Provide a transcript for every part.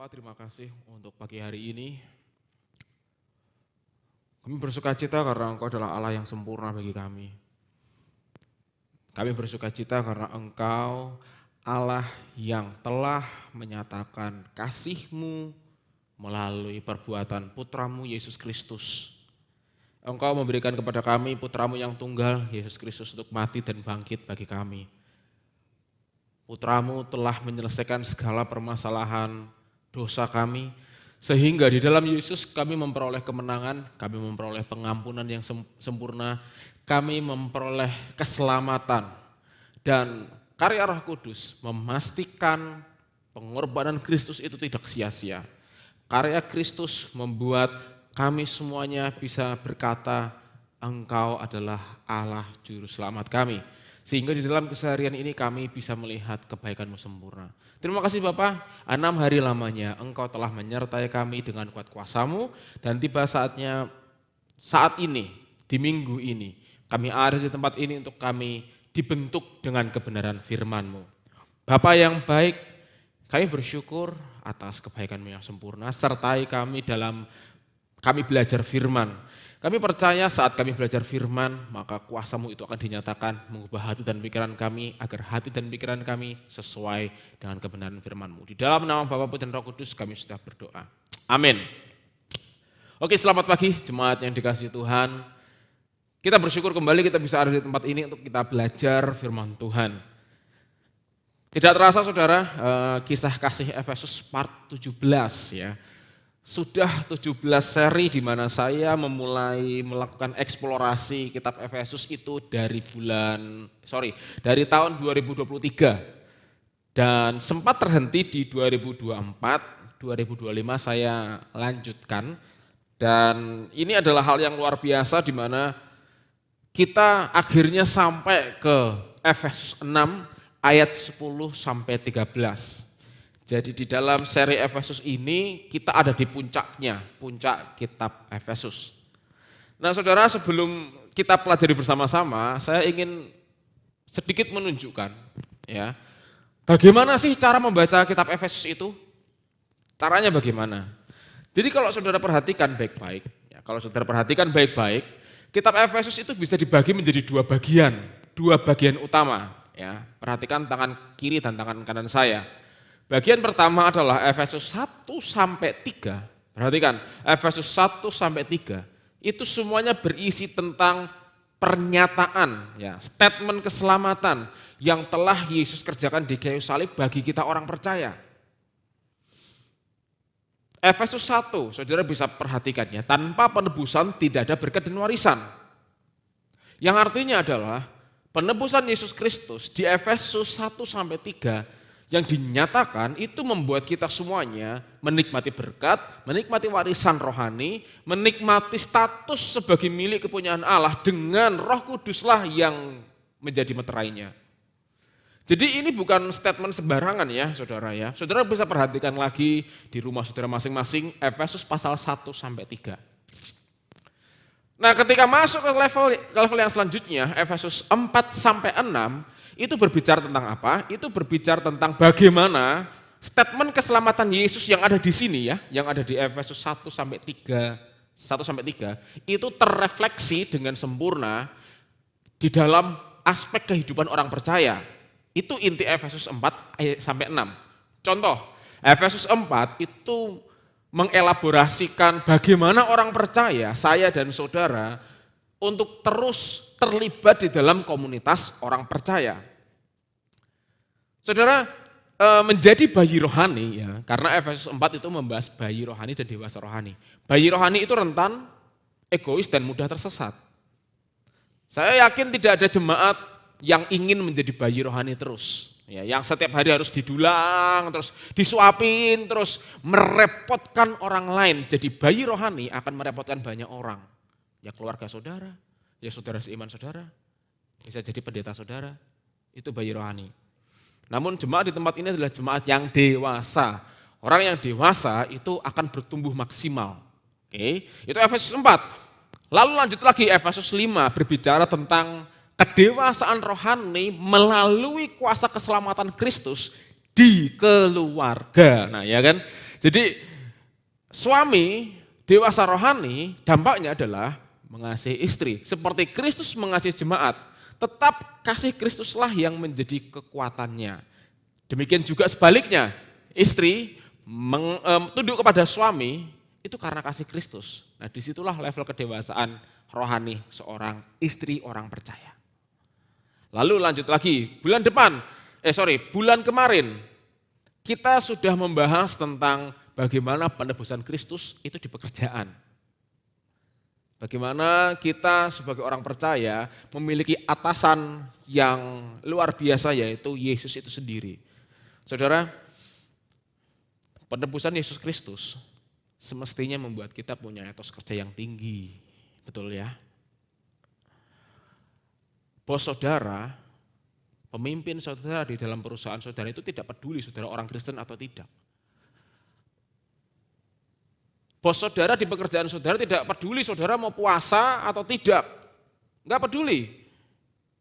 Bapak, terima kasih untuk pagi hari ini. Kami bersukacita karena Engkau adalah Allah yang sempurna bagi kami. Kami bersukacita karena Engkau Allah yang telah menyatakan kasih-Mu melalui perbuatan Putra-Mu Yesus Kristus. Engkau memberikan kepada kami Putra-Mu yang tunggal, Yesus Kristus, untuk mati dan bangkit bagi kami. Putra-Mu telah menyelesaikan segala permasalahan dosa kami, sehingga di dalam Yesus kami memperoleh kemenangan, kami memperoleh pengampunan yang sempurna, kami memperoleh keselamatan. Dan karya Roh Kudus memastikan pengorbanan Kristus itu tidak sia-sia. Karya Kristus membuat kami semuanya bisa berkata, Engkau adalah Allah Juru Selamat kami. Sehingga di dalam keseharian ini kami bisa melihat kebaikan-Mu sempurna. Terima kasih Bapa, 6 hari lamanya Engkau telah menyertai kami dengan kuat kuasa-Mu. Dan tiba saatnya saat ini, di minggu ini, kami ada di tempat ini untuk kami dibentuk dengan kebenaran firman-Mu. Bapa yang baik, kami bersyukur atas kebaikan-Mu yang sempurna. Sertai kami dalam kami belajar firman. Kami percaya saat kami belajar firman, maka kuasa-Mu itu akan dinyatakan mengubah hati dan pikiran kami, agar hati dan pikiran kami sesuai dengan kebenaran firman-Mu. Di dalam nama Bapa, Putra dan Roh Kudus kami sudah berdoa. Amin. Oke, selamat pagi jemaat yang dikasihi Tuhan. Kita bersyukur kembali kita bisa ada di tempat ini untuk kita belajar firman Tuhan. Tidak terasa saudara, kisah kasih Efesus part 17 ya. Sudah 17 seri di mana saya memulai melakukan eksplorasi kitab Efesus itu dari tahun 2023. Dan sempat terhenti di 2024, 2025 saya lanjutkan. Dan ini adalah hal yang luar biasa di mana kita akhirnya sampai ke Efesus 6 ayat 10 sampai 13. Jadi di dalam seri Efesus ini kita ada di puncaknya, puncak kitab Efesus. Nah saudara, sebelum kita pelajari bersama-sama, saya ingin sedikit menunjukkan ya, bagaimana sih cara membaca kitab Efesus itu? Caranya bagaimana? Jadi kalau saudara perhatikan baik-baik, kitab Efesus itu bisa dibagi menjadi dua bagian utama. Ya, perhatikan tangan kiri dan tangan kanan saya. Bagian pertama adalah Efesus 1 sampai 3. Perhatikan, Efesus 1 sampai 3 itu semuanya berisi tentang pernyataan, ya, statement keselamatan yang telah Yesus kerjakan di kayu salib bagi kita orang percaya. Efesus 1, saudara bisa perhatikannya, tanpa penebusan tidak ada berkat dan warisan. Yang artinya adalah penebusan Yesus Kristus di Efesus 1 sampai 3 yang dinyatakan itu membuat kita semuanya menikmati berkat, menikmati warisan rohani, menikmati status sebagai milik kepunyaan Allah dengan Roh Kuduslah yang menjadi meterainya. Jadi ini bukan statement sembarangan ya saudara ya. Saudara bisa perhatikan lagi di rumah saudara masing-masing Efesus pasal 1 sampai 3. Nah ketika masuk ke level yang selanjutnya Efesus 4 sampai 6 itu berbicara tentang apa? Itu berbicara tentang bagaimana statement keselamatan Yesus yang ada di sini ya, yang ada di Efesus 1 sampai 3 itu terrefleksi dengan sempurna di dalam aspek kehidupan orang percaya. Itu inti Efesus 4 sampai 6. Contoh, Efesus 4 itu mengelaborasikan bagaimana orang percaya, saya dan saudara, untuk terus terlibat di dalam komunitas orang percaya. Saudara, menjadi bayi rohani ya, karena Efesus 4 itu membahas bayi rohani dan dewasa rohani. Bayi rohani itu rentan, egois dan mudah tersesat. Saya yakin tidak ada jemaat yang ingin menjadi bayi rohani terus. Ya, yang setiap hari harus didulang, terus disuapin, terus merepotkan orang lain. Jadi bayi rohani akan merepotkan banyak orang. Ya keluarga saudara, ya saudara seiman saudara, bisa jadi pendeta saudara, itu bayi rohani. Namun jemaat di tempat ini adalah jemaat yang dewasa. Orang yang dewasa itu akan bertumbuh maksimal. Oke, itu Efesus 4. Lalu lanjut lagi Efesus 5 berbicara tentang kedewasaan rohani melalui kuasa keselamatan Kristus di keluarga. Nah ya kan, Jadi suami dewasa rohani dampaknya adalah mengasihi istri. Seperti Kristus mengasihi jemaat, tetap kasih Kristuslah yang menjadi kekuatannya. Demikian juga sebaliknya, istri tunduk kepada suami itu karena kasih Kristus. Nah disitulah level kedewasaan rohani seorang istri orang percaya. Lalu lanjut lagi, bulan kemarin kita sudah membahas tentang bagaimana penebusan Kristus itu di pekerjaan. Bagaimana kita sebagai orang percaya memiliki atasan yang luar biasa yaitu Yesus itu sendiri. Saudara, penebusan Yesus Kristus semestinya membuat kita punya etos kerja yang tinggi. Betul ya? Bos saudara, pemimpin saudara di dalam perusahaan saudara itu tidak peduli saudara orang Kristen atau tidak. Bos saudara di pekerjaan saudara tidak peduli saudara mau puasa atau tidak. Enggak peduli.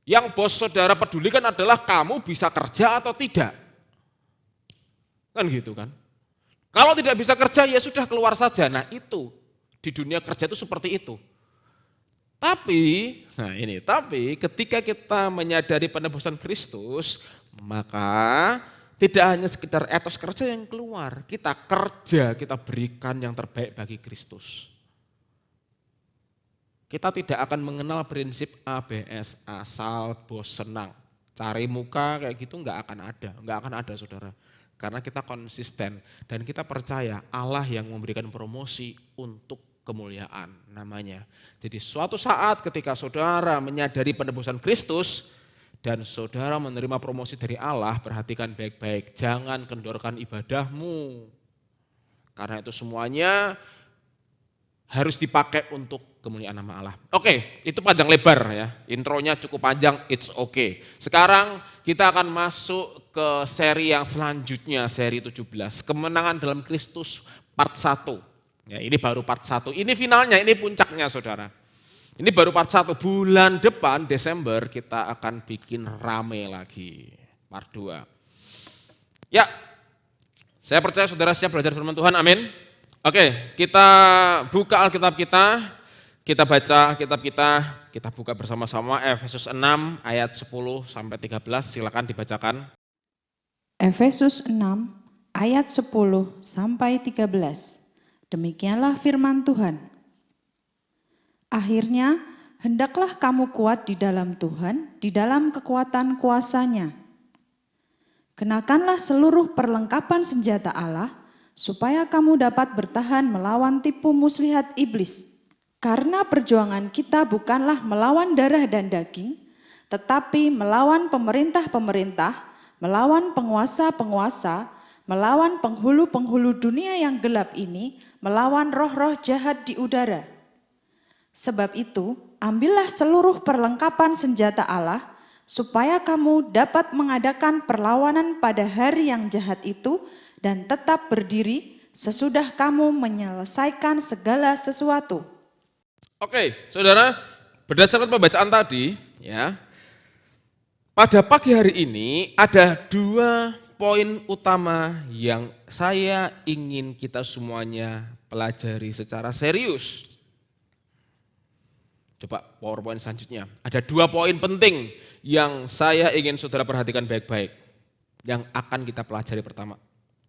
Yang bos saudara pedulikan adalah kamu bisa kerja atau tidak. Kan gitu kan. Kalau tidak bisa kerja ya sudah keluar saja. Nah itu di dunia kerja itu seperti itu. Tapi ketika kita menyadari penebusan Kristus, maka tidak hanya sekedar etos kerja yang keluar, kita kerja, kita berikan yang terbaik bagi Kristus. Kita tidak akan mengenal prinsip ABS, asal bos senang. Cari muka kayak gitu enggak akan ada saudara. Karena kita konsisten dan kita percaya Allah yang memberikan promosi untuk kemuliaan namanya. Jadi suatu saat ketika saudara menyadari penebusan Kristus, dan saudara menerima promosi dari Allah, perhatikan baik-baik, jangan kendorkan ibadahmu. Karena itu semuanya harus dipakai untuk kemuliaan nama Allah. Oke, itu panjang lebar ya, intronya cukup panjang, it's okay. Sekarang kita akan masuk ke seri yang selanjutnya, seri 17, Kemenangan dalam Kristus part 1. Ya, ini baru part 1, ini finalnya, ini puncaknya saudara. Ini baru part 1, bulan depan Desember kita akan bikin rame lagi, part 2. Ya, saya percaya saudara siap belajar firman Tuhan, amin. Oke, kita buka Alkitab kita baca kitab kita buka bersama-sama Efesus 6 ayat 10 sampai 13, silakan dibacakan. Efesus 6 ayat 10 sampai 13, demikianlah firman Tuhan. Akhirnya, hendaklah kamu kuat di dalam Tuhan, di dalam kekuatan kuasa-Nya. Kenakanlah seluruh perlengkapan senjata Allah, supaya kamu dapat bertahan melawan tipu muslihat iblis. Karena perjuangan kita bukanlah melawan darah dan daging, tetapi melawan pemerintah-pemerintah, melawan penguasa-penguasa, melawan penghulu-penghulu dunia yang gelap ini, melawan roh-roh jahat di udara. Sebab itu, ambillah seluruh perlengkapan senjata Allah, supaya kamu dapat mengadakan perlawanan pada hari yang jahat itu dan tetap berdiri sesudah kamu menyelesaikan segala sesuatu. Oke, saudara, berdasarkan pembacaan tadi, ya, pada pagi hari ini ada 2 poin utama yang saya ingin kita semuanya pelajari secara serius. Coba PowerPoint selanjutnya. Ada 2 poin penting yang saya ingin saudara perhatikan baik-baik. Yang akan kita pelajari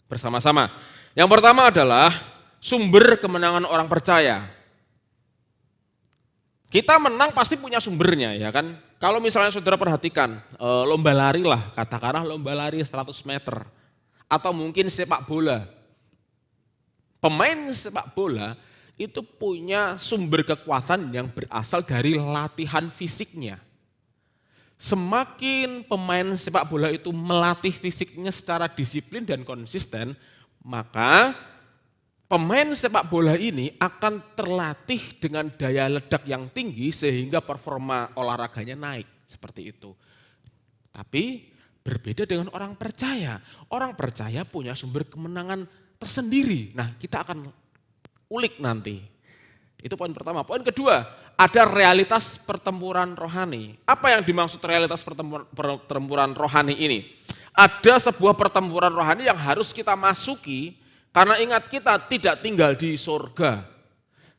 bersama-sama. Yang pertama adalah sumber kemenangan orang percaya. Kita menang pasti punya sumbernya ya kan. Kalau misalnya saudara perhatikan lomba lari lah, katakanlah lomba lari 100 meter. Atau mungkin sepak bola. Pemain sepak bola itu punya sumber kekuatan yang berasal dari latihan fisiknya. Semakin pemain sepak bola itu melatih fisiknya secara disiplin dan konsisten, maka pemain sepak bola ini akan terlatih dengan daya ledak yang tinggi sehingga performa olahraganya naik, seperti itu. Tapi berbeda dengan orang percaya. Orang percaya punya sumber kemenangan tersendiri. Nah, kita akan ulik nanti. Itu poin pertama. Poin kedua, ada realitas pertempuran rohani. Apa yang dimaksud realitas pertempuran rohani ini? Ada sebuah pertempuran rohani yang harus kita masuki Karena ingat, kita tidak tinggal di surga,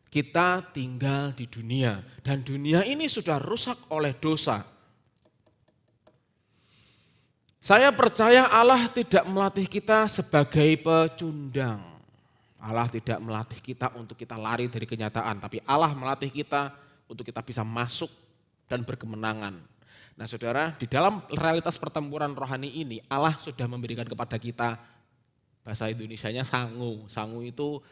kita tinggal di dunia. Dan dunia ini sudah rusak oleh dosa. Saya percaya Allah tidak melatih kita sebagai pecundang. Allah tidak melatih kita untuk kita lari dari kenyataan, tapi Allah melatih kita untuk kita bisa masuk dan berkemenangan. Nah saudara, di dalam realitas pertempuran rohani ini, Allah sudah memberikan kepada kita, bahasa Indonesianya sangu. Sangu itu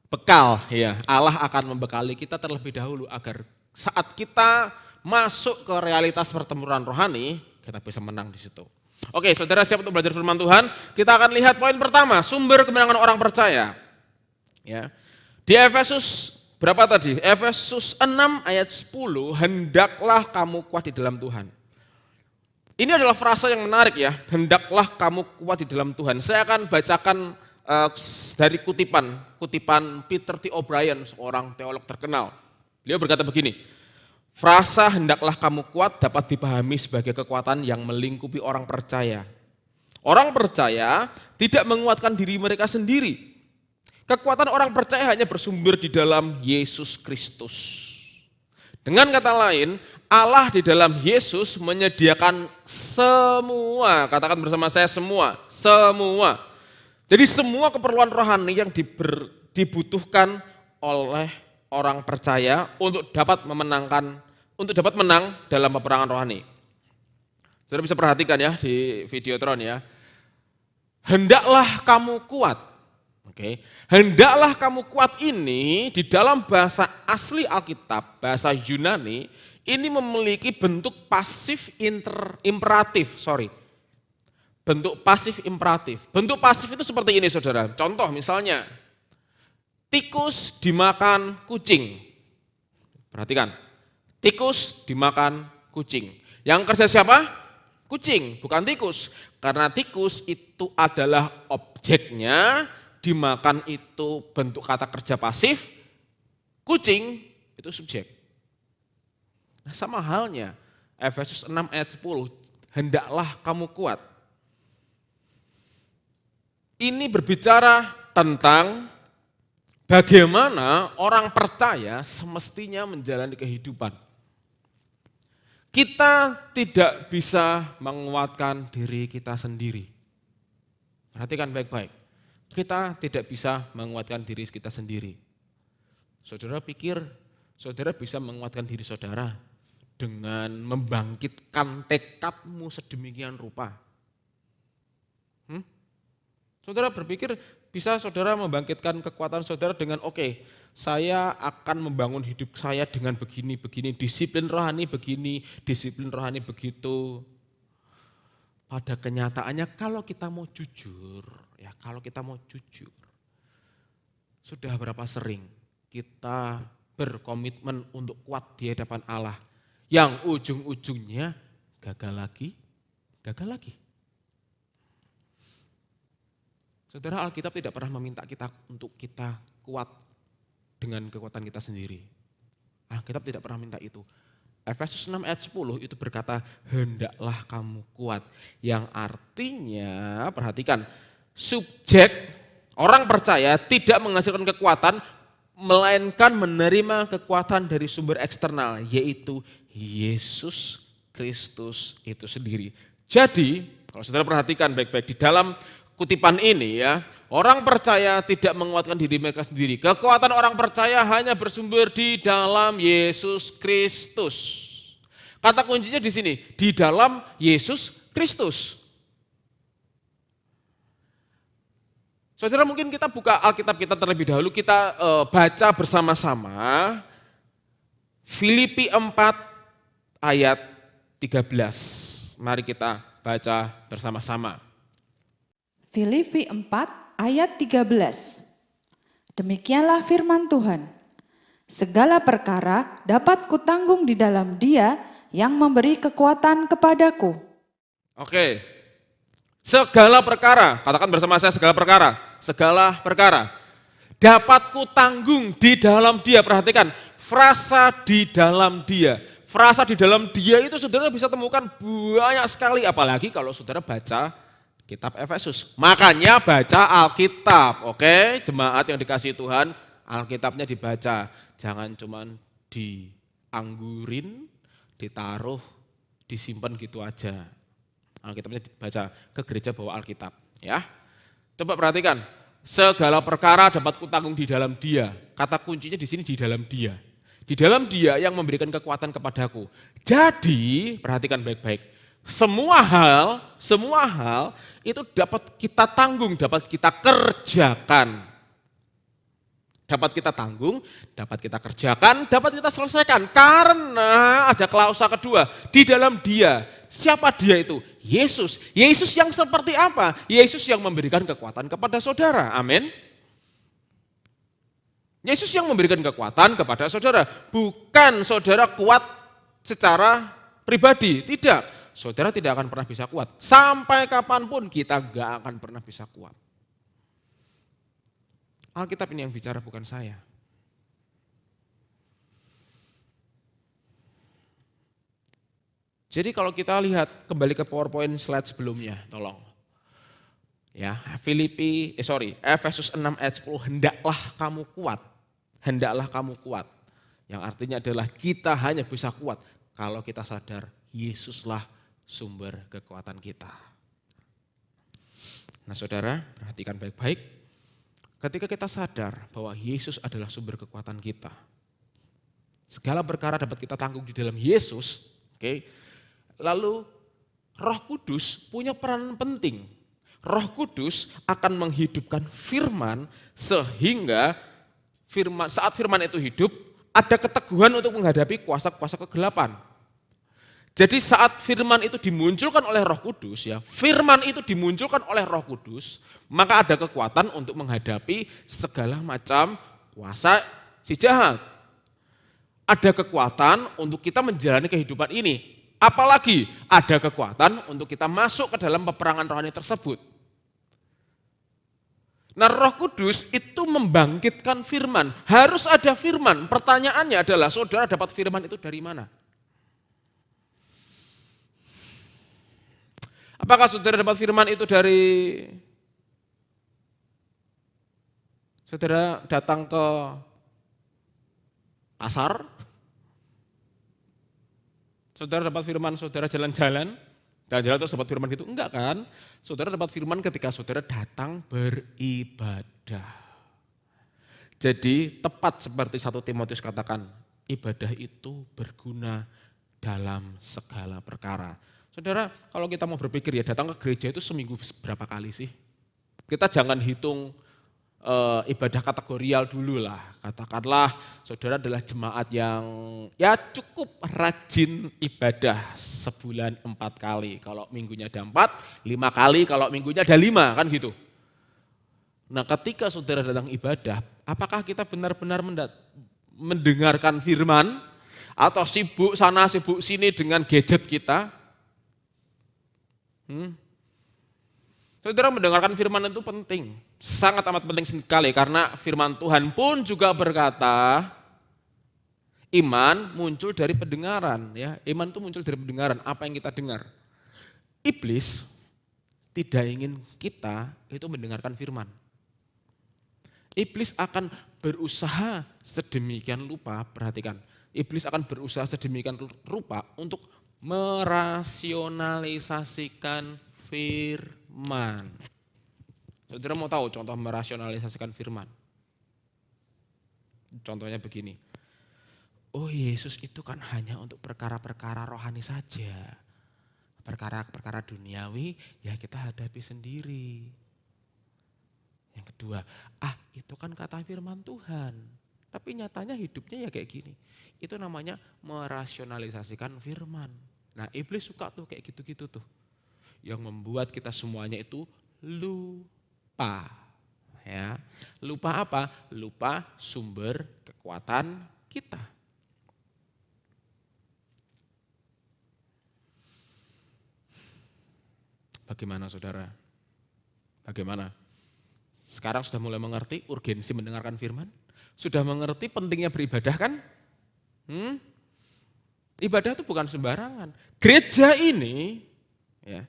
bekal, ya. Allah akan membekali kita terlebih dahulu agar saat kita masuk ke realitas pertempuran rohani, kita bisa menang di situ. Oke, saudara siap untuk belajar firman Tuhan? Kita akan lihat poin pertama, sumber kemenangan orang percaya. Ya. Di Efesus berapa tadi? Efesus 6 ayat 10, hendaklah kamu kuat di dalam Tuhan. Ini adalah frasa yang menarik ya, hendaklah kamu kuat di dalam Tuhan. Saya akan bacakan dari kutipan Peter T. O'Brien, seorang teolog terkenal. Beliau berkata begini, frasa hendaklah kamu kuat dapat dipahami sebagai kekuatan yang melingkupi orang percaya. Orang percaya tidak menguatkan diri mereka sendiri. Kekuatan orang percaya hanya bersumber di dalam Yesus Kristus. Dengan kata lain, Allah di dalam Yesus menyediakan semua, katakan bersama saya semua. Jadi semua keperluan rohani yang dibutuhkan oleh orang percaya untuk dapat menang dalam peperangan rohani. Saudara bisa perhatikan ya di Videotron ya. Hendaklah kamu kuat. Oke. Hendaklah kamu kuat ini di dalam bahasa asli Alkitab, bahasa Yunani, ini memiliki bentuk pasif imperatif. Bentuk pasif imperatif. Bentuk pasif itu seperti ini saudara. Contoh misalnya, tikus dimakan kucing. Perhatikan, tikus dimakan kucing. Yang kerja siapa? Kucing, bukan tikus. Karena tikus itu adalah objeknya, dimakan itu bentuk kata kerja pasif, kucing itu subjek. Nah sama halnya, Efesus 6 ayat 10, hendaklah kamu kuat. Ini berbicara tentang bagaimana orang percaya semestinya menjalani kehidupan. Kita tidak bisa menguatkan diri kita sendiri. Perhatikan baik-baik. Kita tidak bisa menguatkan diri kita sendiri. Saudara pikir saudara bisa menguatkan diri saudara dengan membangkitkan tekadmu sedemikian rupa? Saudara berpikir bisa saudara membangkitkan kekuatan saudara dengan saya akan membangun hidup saya dengan begini, disiplin rohani begini, disiplin rohani begitu. Pada kenyataannya kalau kita mau jujur, sudah berapa sering kita berkomitmen untuk kuat di hadapan Allah yang ujung-ujungnya gagal lagi. Saudara, Alkitab tidak pernah meminta kita untuk kita kuat dengan kekuatan kita sendiri. Alkitab tidak pernah minta itu. Efesus 6 ayat 10 itu berkata, hendaklah kamu kuat. Yang artinya, perhatikan, subjek orang percaya tidak menghasilkan kekuatan, melainkan menerima kekuatan dari sumber eksternal, yaitu Yesus Kristus itu sendiri. Jadi, kalau saudara perhatikan baik-baik di dalam kutipan ini ya, orang percaya tidak menguatkan diri mereka sendiri. Kekuatan orang percaya hanya bersumber di dalam Yesus Kristus. Kata kuncinya di sini, di dalam Yesus Kristus. Saudara, mungkin kita buka Alkitab kita terlebih dahulu, kita baca bersama-sama Filipi 4 ayat 13. Mari kita baca bersama-sama. Filipi 4 ayat 13. Demikianlah firman Tuhan. Segala perkara dapat kutanggung di dalam Dia yang memberi kekuatan kepadaku. Oke. Segala perkara, katakan bersama saya segala perkara. Segala perkara dapat kutanggung di dalam Dia. Perhatikan, frasa di dalam Dia. Frasa di dalam Dia itu saudara bisa temukan banyak sekali, apalagi kalau saudara baca Kitab Efesus. Makanya baca Alkitab, oke? Jemaat yang dikasihi Tuhan, Alkitabnya dibaca. Jangan cuman dianggurin, ditaruh, disimpan gitu aja. Alkitabnya dibaca, ke gereja bawa Alkitab, ya. Coba perhatikan, segala perkara dapat kutanggung di dalam Dia. Kata kuncinya di sini di dalam Dia. Di dalam Dia yang memberikan kekuatan kepadaku. Jadi, perhatikan baik-baik. Semua hal itu dapat kita tanggung, dapat kita kerjakan. Dapat kita tanggung, dapat kita kerjakan, dapat kita selesaikan. Karena ada klausa kedua, di dalam Dia. Siapa Dia itu? Yesus. Yesus yang seperti apa? Yesus yang memberikan kekuatan kepada saudara. Amin. Yesus yang memberikan kekuatan kepada saudara. Bukan saudara kuat secara pribadi, tidak. Saudara tidak akan pernah bisa kuat. Sampai kapanpun kita gak akan pernah bisa kuat. Alkitab ini yang bicara, bukan saya. Jadi kalau kita lihat kembali ke PowerPoint slide sebelumnya, tolong. Ya, Efesus 6 ayat 10, hendaklah kamu kuat. Hendaklah kamu kuat. Yang artinya adalah kita hanya bisa kuat kalau kita sadar Yesuslah sumber kekuatan kita. Nah saudara, perhatikan baik-baik. Ketika kita sadar bahwa Yesus adalah sumber kekuatan kita, segala perkara dapat kita tanggung di dalam Yesus, oke? Lalu Roh Kudus punya peran penting. Roh Kudus akan menghidupkan firman sehingga saat firman itu hidup, ada keteguhan untuk menghadapi kuasa-kuasa kegelapan. Jadi saat firman itu dimunculkan oleh Roh Kudus, ya, firman itu dimunculkan oleh Roh Kudus, maka ada kekuatan untuk menghadapi segala macam kuasa si jahat. Ada kekuatan untuk kita menjalani kehidupan ini. Apalagi ada kekuatan untuk kita masuk ke dalam peperangan rohani tersebut. Nah, Roh Kudus itu membangkitkan firman. Harus ada firman. Pertanyaannya adalah, saudara dapat firman itu dari mana? Apakah saudara dapat firman itu dari saudara datang ke pasar? Saudara dapat firman, saudara jalan-jalan terus dapat firman gitu? Enggak kan? Saudara dapat firman ketika saudara datang beribadah. Jadi tepat seperti 1 Timotius katakan, ibadah itu berguna dalam segala perkara. Saudara, kalau kita mau berpikir ya datang ke gereja itu seminggu berapa kali sih? Kita jangan hitung ibadah kategorial dulu lah. Katakanlah saudara adalah jemaat yang ya cukup rajin ibadah sebulan 4 kali. Kalau minggunya ada 4, 5 kali, kalau minggunya ada 5 kan gitu. Nah ketika saudara datang ibadah, apakah kita benar-benar mendengarkan firman? Atau sibuk sana sibuk sini dengan gadget kita? Saudara, mendengarkan firman itu penting, sangat amat penting sekali karena firman Tuhan pun juga berkata iman muncul dari pendengaran, ya. Iman itu muncul dari pendengaran, apa yang kita dengar. Iblis tidak ingin kita itu mendengarkan firman. Iblis akan berusaha sedemikian rupa, perhatikan. Iblis akan berusaha sedemikian rupa untuk merasionalisasikan firman. Saudara mau tahu contoh merasionalisasikan firman? Contohnya begini. Oh, Yesus itu kan hanya untuk perkara-perkara rohani saja. Perkara-perkara duniawi ya kita hadapi sendiri. Yang kedua, itu kan kata firman Tuhan. Tapi nyatanya hidupnya ya kayak gini. Itu namanya merasionalisasikan firman. Nah, iblis suka tuh kayak gitu-gitu tuh. Yang membuat kita semuanya itu lupa. Ya. Lupa apa? Lupa sumber kekuatan kita. Bagaimana saudara? Bagaimana? Sekarang sudah mulai mengerti urgensi mendengarkan firman? Sudah mengerti pentingnya beribadah kan? Ibadah itu bukan sembarangan. Gereja ini, ya,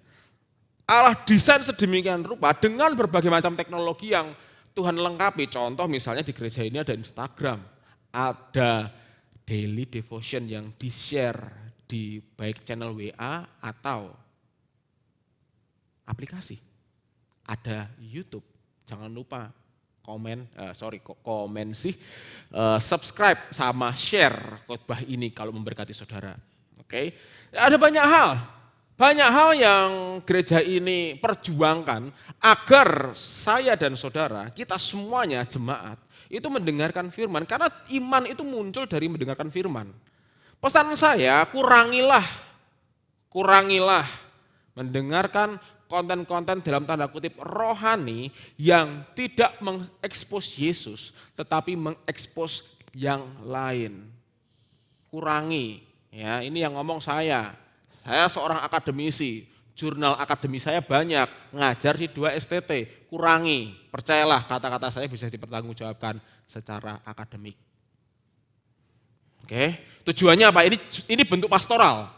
Allah desain sedemikian rupa dengan berbagai macam teknologi yang Tuhan lengkapi. Contoh misalnya di gereja ini ada Instagram, ada daily devotion yang di-share di baik channel WA atau aplikasi. Ada YouTube, jangan lupa subscribe sama share khotbah ini kalau memberkati saudara. Oke, ada banyak hal yang gereja ini perjuangkan agar saya dan saudara, kita semuanya jemaat, itu mendengarkan firman. Karena iman itu muncul dari mendengarkan firman. Pesan saya, kurangilah mendengarkan konten-konten dalam tanda kutip rohani yang tidak mengekspos Yesus, tetapi mengekspos yang lain. Kurangi, ya ini yang ngomong saya. Saya seorang akademisi, jurnal akademi saya banyak, ngajar di 2 STT, kurangi. Percayalah kata-kata saya bisa dipertanggungjawabkan secara akademik. Oke, tujuannya apa? Ini bentuk pastoral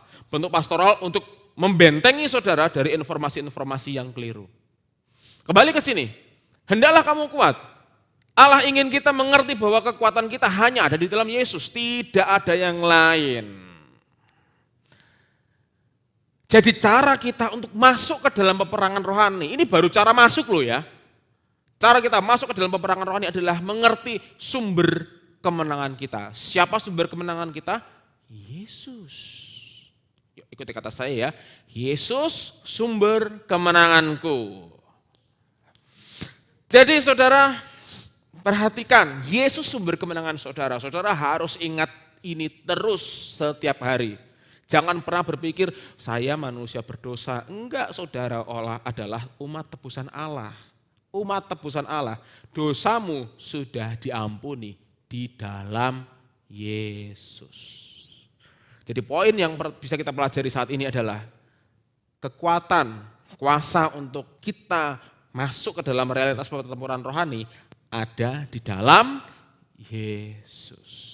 untuk membentengi saudara dari informasi-informasi yang keliru. Kembali ke sini, hendaklah kamu kuat. Allah ingin kita mengerti bahwa kekuatan kita hanya ada di dalam Yesus, tidak ada yang lain. Jadi cara kita untuk masuk ke dalam peperangan rohani, ini baru cara masuk loh ya. Cara kita masuk ke dalam peperangan rohani adalah mengerti sumber kemenangan kita. Siapa sumber kemenangan kita? Yesus. Yuk, ikuti kata saya ya. Yesus sumber kemenanganku. Jadi saudara, perhatikan, Yesus sumber kemenangan saudara. Saudara harus ingat ini terus setiap hari. Jangan pernah berpikir, saya manusia berdosa. Enggak, saudara adalah umat tebusan Allah. Umat tebusan Allah, dosamu sudah diampuni di dalam Yesus. Jadi poin yang bisa kita pelajari saat ini adalah kekuatan, kuasa untuk kita masuk ke dalam realitas pertempuran rohani ada di dalam Yesus.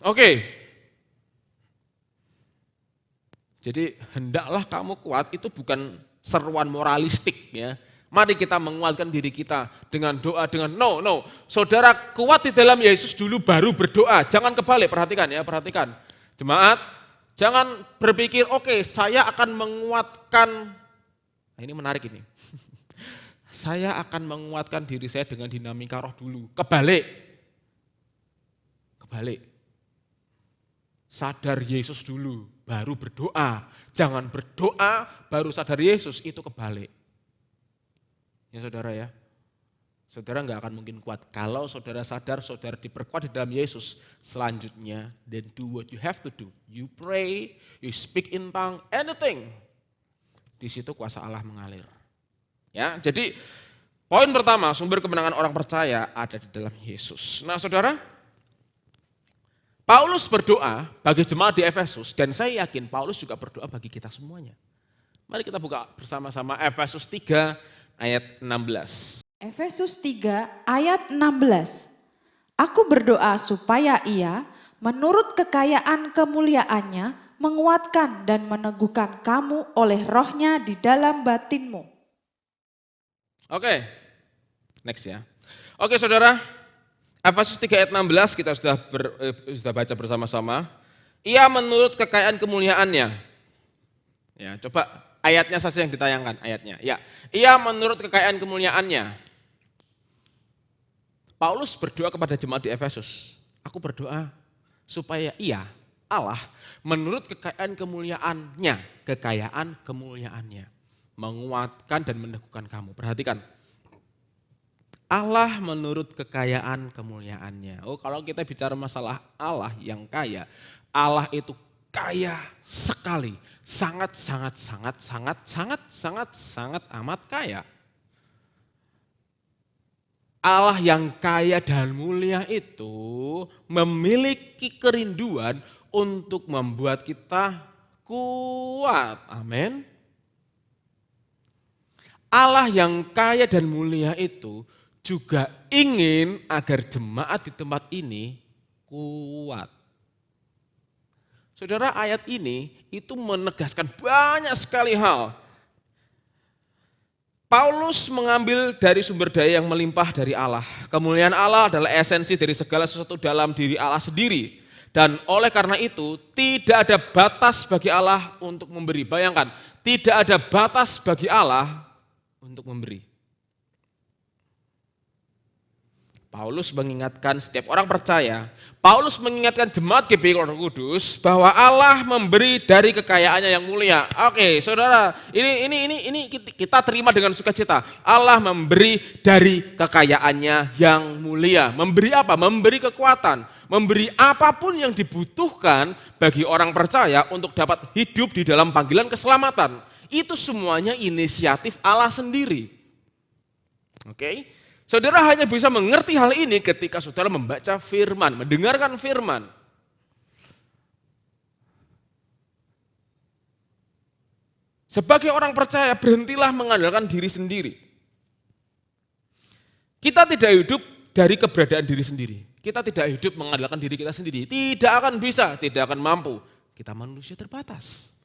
Oke, jadi hendaklah kamu kuat itu bukan seruan moralistik ya. Mari kita menguatkan diri kita dengan doa, no. Saudara kuat di dalam Yesus dulu baru berdoa, jangan kebalik, perhatikan. Jemaat, jangan berpikir oke, saya akan menguatkan, nah ini menarik ini. Saya akan menguatkan diri saya dengan dinamika roh dulu, kebalik. Sadar Yesus dulu, baru berdoa. Jangan berdoa, baru sadar Yesus, itu kebalik. Ya saudara ya. Saudara nggak akan mungkin kuat. Kalau saudara sadar, saudara diperkuat di dalam Yesus. Selanjutnya, then do what you have to do. You pray, you speak in tongue, anything. Di situ kuasa Allah mengalir. Ya, jadi poin pertama, sumber kemenangan orang percaya ada di dalam Yesus. Nah saudara, Paulus berdoa bagi jemaat di Efesus dan saya yakin Paulus juga berdoa bagi kita semuanya. Mari kita buka bersama-sama Efesus 3 ayat 16. Efesus 3 ayat 16. Aku berdoa supaya ia menurut kekayaan kemuliaannya menguatkan dan meneguhkan kamu oleh rohnya di dalam batinmu. Oke, next ya. Oke saudara. Efesus 3 ayat 16 kita sudah baca bersama-sama. Ia menurut kekayaan kemuliaannya. Ya, coba ayatnya saja yang ditayangkan ayatnya. Ya, ia menurut kekayaan kemuliaannya. Paulus berdoa kepada jemaat di Efesus. Aku berdoa supaya ia, Allah, menurut kekayaan kemuliaannya, menguatkan dan meneguhkan kamu. Perhatikan. Allah menurut kekayaan kemuliaannya. Oh, kalau kita bicara masalah Allah yang kaya, Allah itu kaya sekali, sangat amat kaya. Allah yang kaya dan mulia itu memiliki kerinduan untuk membuat kita kuat. Amin. Allah yang kaya dan mulia itu juga ingin agar jemaat di tempat ini kuat. Saudara, ayat ini itu menegaskan banyak sekali hal. Paulus mengambil dari sumber daya yang melimpah dari Allah. Kemuliaan Allah adalah esensi dari segala sesuatu dalam diri Allah sendiri. Dan oleh karena itu tidak ada batas bagi Allah untuk memberi. Bayangkan, tidak ada batas bagi Allah untuk memberi. Paulus mengingatkan setiap orang percaya, Paulus mengingatkan jemaat GBI Roh Kudus bahwa Allah memberi dari kekayaannya yang mulia. Oke, saudara, ini kita terima dengan sukacita. Allah memberi dari kekayaannya yang mulia. Memberi apa? Memberi kekuatan, memberi apapun yang dibutuhkan bagi orang percaya untuk dapat hidup di dalam panggilan keselamatan. Itu semuanya inisiatif Allah sendiri. Oke? Saudara hanya bisa mengerti hal ini ketika saudara membaca firman, mendengarkan firman. Sebagai orang percaya, berhentilah mengandalkan diri sendiri. Kita tidak hidup dari keberadaan diri sendiri. Kita tidak hidup mengandalkan diri kita sendiri. Tidak akan bisa, tidak akan mampu. Kita manusia terbatas.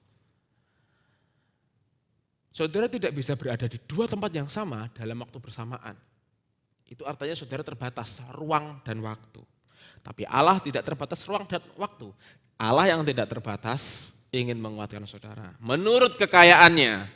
Saudara tidak bisa berada di dua tempat yang sama dalam waktu bersamaan. Itu artinya saudara terbatas ruang dan waktu. Tapi Allah tidak terbatas ruang dan waktu. Allah yang tidak terbatas ingin menguatkan saudara menurut kekayaannya.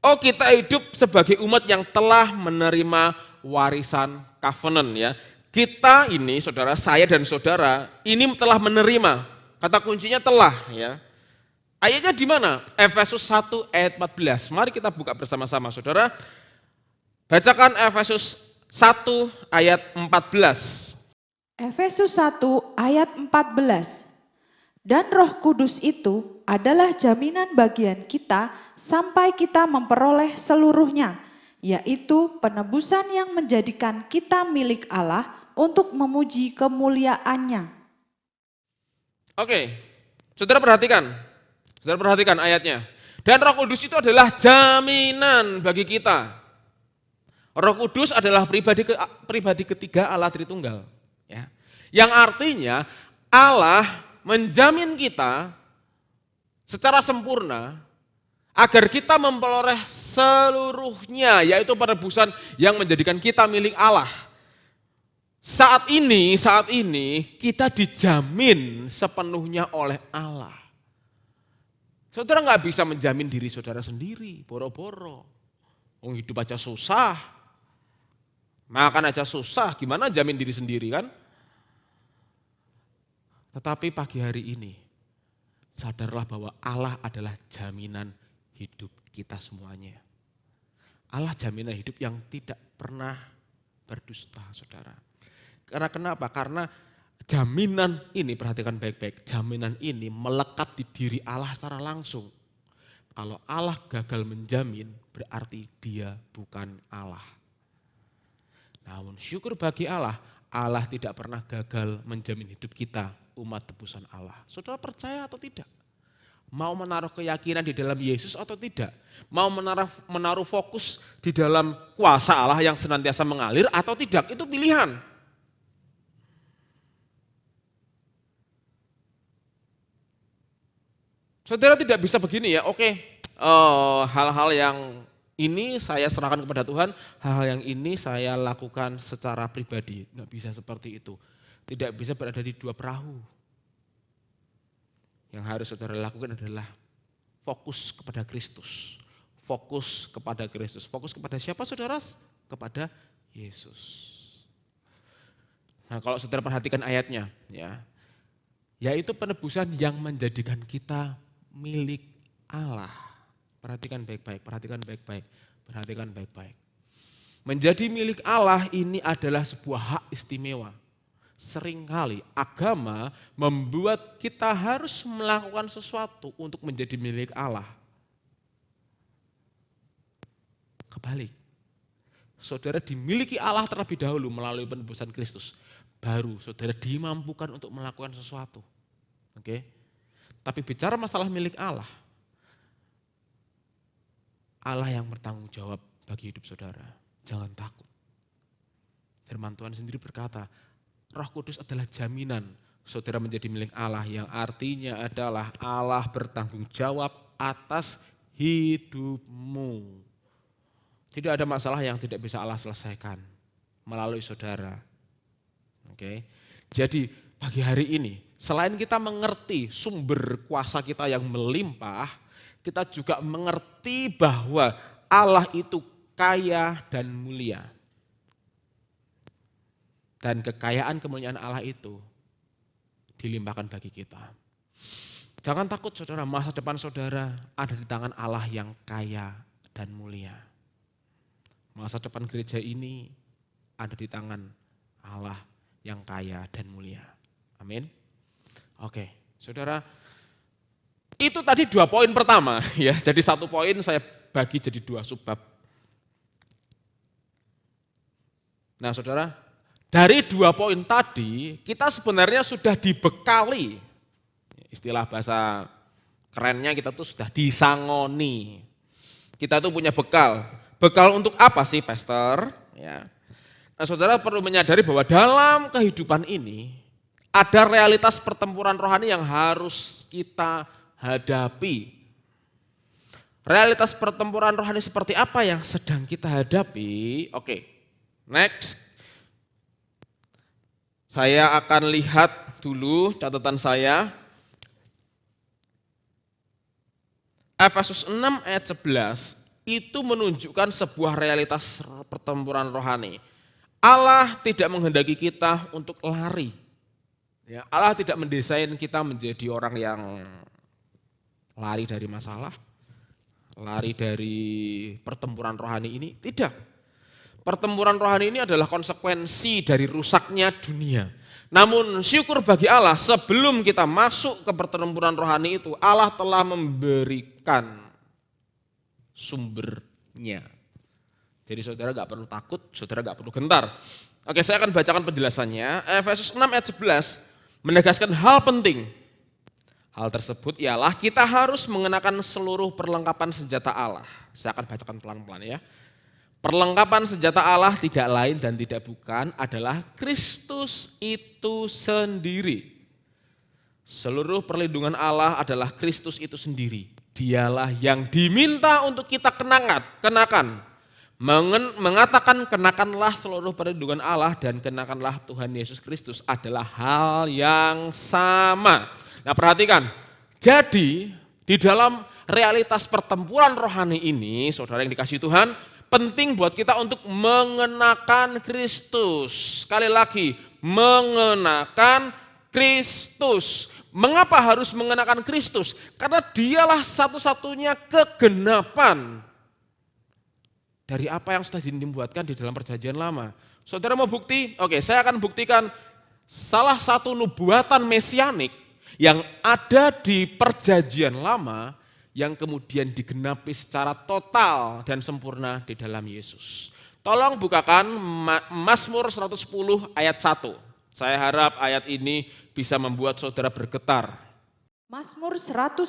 Oh, kita hidup sebagai umat yang telah menerima warisan covenant ya. Kita ini saudara, saya dan saudara ini telah menerima. Kata kuncinya telah ya. Ayatnya di mana? Efesus 1 ayat 14. Mari kita buka bersama-sama saudara. Bacakan Efesus 1 ayat 14. Efesus 1 ayat 14. Dan Roh Kudus itu adalah jaminan bagian kita sampai kita memperoleh seluruhnya, yaitu penebusan yang menjadikan kita milik Allah untuk memuji kemuliaannya. Oke, saudara perhatikan ayatnya. Dan Roh Kudus itu adalah jaminan bagi kita. Roh Kudus adalah pribadi ketiga Allah Tritunggal. Ya. Yang artinya Allah menjamin kita secara sempurna agar kita memperoleh seluruhnya, yaitu penebusan yang menjadikan kita milik Allah. Saat ini kita dijamin sepenuhnya oleh Allah. Saudara nggak bisa menjamin diri saudara sendiri, boro-boro. Hidup aja susah. Makan aja susah, gimana jamin diri sendiri kan? Tetapi pagi hari ini, sadarlah bahwa Allah adalah jaminan hidup kita semuanya. Allah jaminan hidup yang tidak pernah berdusta, saudara. Karena kenapa? Karena jaminan ini, perhatikan baik-baik, jaminan ini melekat di diri Allah secara langsung. Kalau Allah gagal menjamin, berarti dia bukan Allah. Namun syukur bagi Allah, Allah tidak pernah gagal menjamin hidup kita, umat tebusan Allah. Saudara percaya atau tidak? Mau menaruh keyakinan di dalam Yesus atau tidak? Mau menaruh fokus di dalam kuasa Allah yang senantiasa mengalir atau tidak? Itu pilihan. Saudara tidak bisa begini ya, oke, hal-hal yang ini saya serahkan kepada Tuhan, hal-hal yang ini saya lakukan secara pribadi. Nggak bisa seperti itu. Tidak bisa berada di dua perahu. Yang harus saudara lakukan adalah fokus kepada Kristus. Fokus kepada Kristus. Fokus kepada siapa saudara? Kepada Yesus. Nah kalau saudara perhatikan ayatnya, ya, yaitu penebusan yang menjadikan kita milik Allah. Perhatikan baik-baik. Menjadi milik Allah ini adalah sebuah hak istimewa. Seringkali agama membuat kita harus melakukan sesuatu untuk menjadi milik Allah. Kebalik. Saudara dimiliki Allah terlebih dahulu melalui penebusan Kristus. Baru saudara dimampukan untuk melakukan sesuatu. Oke? Tapi bicara masalah milik Allah, Allah yang bertanggung jawab bagi hidup saudara. Jangan takut. Firman Tuhan sendiri berkata, Roh Kudus adalah jaminan saudara menjadi milik Allah, yang artinya adalah Allah bertanggung jawab atas hidupmu. Tidak ada masalah yang tidak bisa Allah selesaikan melalui saudara. Oke. Jadi pagi hari ini, selain kita mengerti sumber kuasa kita yang melimpah, kita juga mengerti bahwa Allah itu kaya dan mulia. Dan kekayaan kemuliaan Allah itu dilimpahkan bagi kita. Jangan takut saudara, masa depan saudara ada di tangan Allah yang kaya dan mulia. Masa depan gereja ini ada di tangan Allah yang kaya dan mulia. Amin. Oke, saudara, itu tadi 2 poin pertama ya. Jadi 1 poin saya bagi jadi 2 subbab. Nah saudara, dari 2 poin tadi kita sebenarnya sudah dibekali. Istilah bahasa kerennya kita tuh sudah disangoni. Kita tuh punya bekal. Bekal untuk apa sih pastor? Ya. Nah saudara perlu menyadari bahwa dalam kehidupan ini ada realitas pertempuran rohani yang harus kita hadapi. Realitas pertempuran rohani seperti apa yang sedang kita hadapi? Oke, next. Saya akan lihat dulu catatan saya. Efesus 6 ayat 11 itu menunjukkan sebuah realitas pertempuran rohani. Allah tidak menghendaki kita untuk lari. Ya, Allah tidak mendesain kita menjadi orang yang lari dari masalah, lari dari pertempuran rohani ini. Tidak. Pertempuran rohani ini adalah konsekuensi dari rusaknya dunia. Namun syukur bagi Allah, sebelum kita masuk ke pertempuran rohani itu, Allah telah memberikan sumbernya. Jadi saudara gak perlu takut, saudara gak perlu gentar. Oke, saya akan bacakan penjelasannya. Efesus 6 ayat 11 menegaskan hal penting. Hal tersebut ialah kita harus mengenakan seluruh perlengkapan senjata Allah. Saya akan bacakan pelan-pelan ya. Perlengkapan senjata Allah tidak lain dan tidak bukan adalah Kristus itu sendiri. Seluruh perlindungan Allah adalah Kristus itu sendiri. Dialah yang diminta untuk kita kenakan. Mengatakan kenakanlah seluruh perlindungan Allah dan kenakanlah Tuhan Yesus Kristus adalah hal yang sama. Nah perhatikan, jadi di dalam realitas pertempuran rohani ini, saudara yang dikasihi Tuhan, penting buat kita untuk mengenakan Kristus. Sekali lagi, mengenakan Kristus. Mengapa harus mengenakan Kristus? Karena dialah satu-satunya kegenapan dari apa yang sudah dibuatkan di dalam perjanjian lama. Saudara mau bukti? Oke, saya akan buktikan salah satu nubuatan mesianik yang ada di perjanjian lama yang kemudian digenapi secara total dan sempurna di dalam Yesus. Tolong bukakan Mazmur 110 ayat 1. Saya harap ayat ini bisa membuat saudara bergetar. Mazmur 110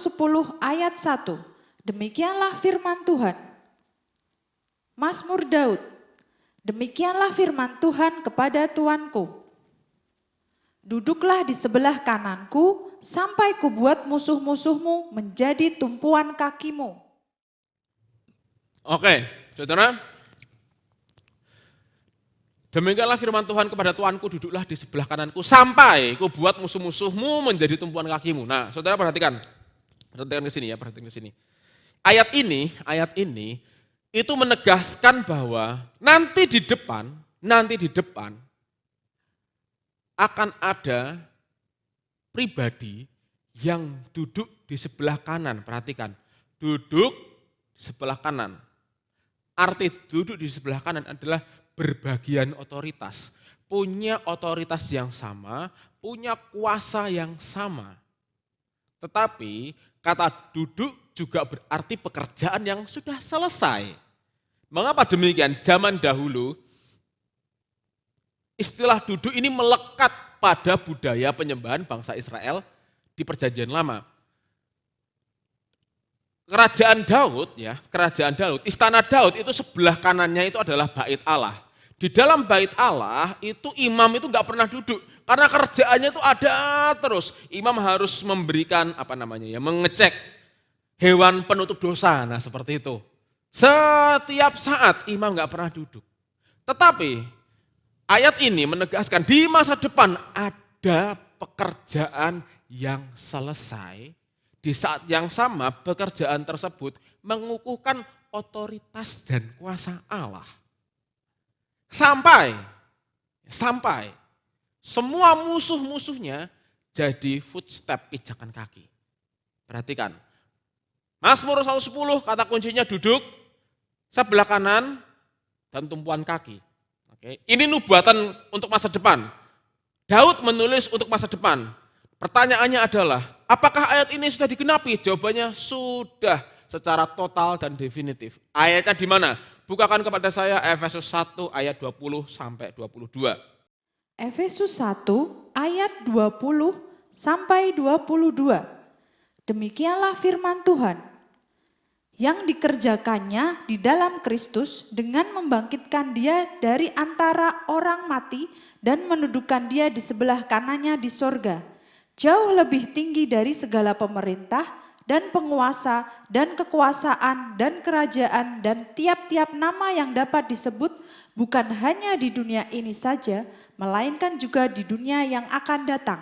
ayat 1. Demikianlah firman Tuhan. Mazmur Daud. Demikianlah firman Tuhan kepada Tuanku. Duduklah di sebelah kananku sampai kubuat musuh-musuhmu menjadi tumpuan kakimu. Oke, saudara. Demikianlah firman Tuhan kepada Tuanku, duduklah di sebelah kananku sampai kubuat musuh-musuhmu menjadi tumpuan kakimu. Nah, saudara perhatikan ke sini ya, perhatikan ke sini. Ayat ini itu menegaskan bahwa nanti di depan akan ada pribadi yang duduk di sebelah kanan. Perhatikan, duduk sebelah kanan. Arti duduk di sebelah kanan adalah berbagian otoritas. Punya otoritas yang sama, punya kuasa yang sama. Tetapi kata duduk juga berarti pekerjaan yang sudah selesai. Mengapa demikian? Zaman dahulu istilah duduk ini melekat pada budaya penyembahan bangsa Israel di perjanjian lama. Kerajaan Daud, istana Daud itu sebelah kanannya itu adalah bait Allah. Di dalam bait Allah itu imam itu gak pernah duduk. Karena kerjaannya itu ada terus. Imam harus memberikan mengecek hewan penutup dosa. Nah seperti itu. Setiap saat imam gak pernah duduk. Tetapi ayat ini menegaskan di masa depan ada pekerjaan yang selesai. Di saat yang sama pekerjaan tersebut mengukuhkan otoritas dan kuasa Allah. Sampai semua musuh-musuhnya jadi footstep, pijakan kaki. Perhatikan. Mazmur 110 kata kuncinya duduk sebelah kanan dan tumpuan kaki. Oke. Ini nubuatan untuk masa depan. Daud menulis untuk masa depan. Pertanyaannya adalah, apakah ayat ini sudah digenapi? Jawabannya sudah secara total dan definitif. Ayatnya di mana? Bukakan kepada saya Efesus 1 ayat 20 sampai 22. Efesus 1 ayat 20 sampai 22. Demikianlah firman Tuhan yang dikerjakannya di dalam Kristus dengan membangkitkan dia dari antara orang mati dan mendudukan dia di sebelah kanannya di sorga. Jauh lebih tinggi dari segala pemerintah dan penguasa dan kekuasaan dan kerajaan dan tiap-tiap nama yang dapat disebut bukan hanya di dunia ini saja, melainkan juga di dunia yang akan datang.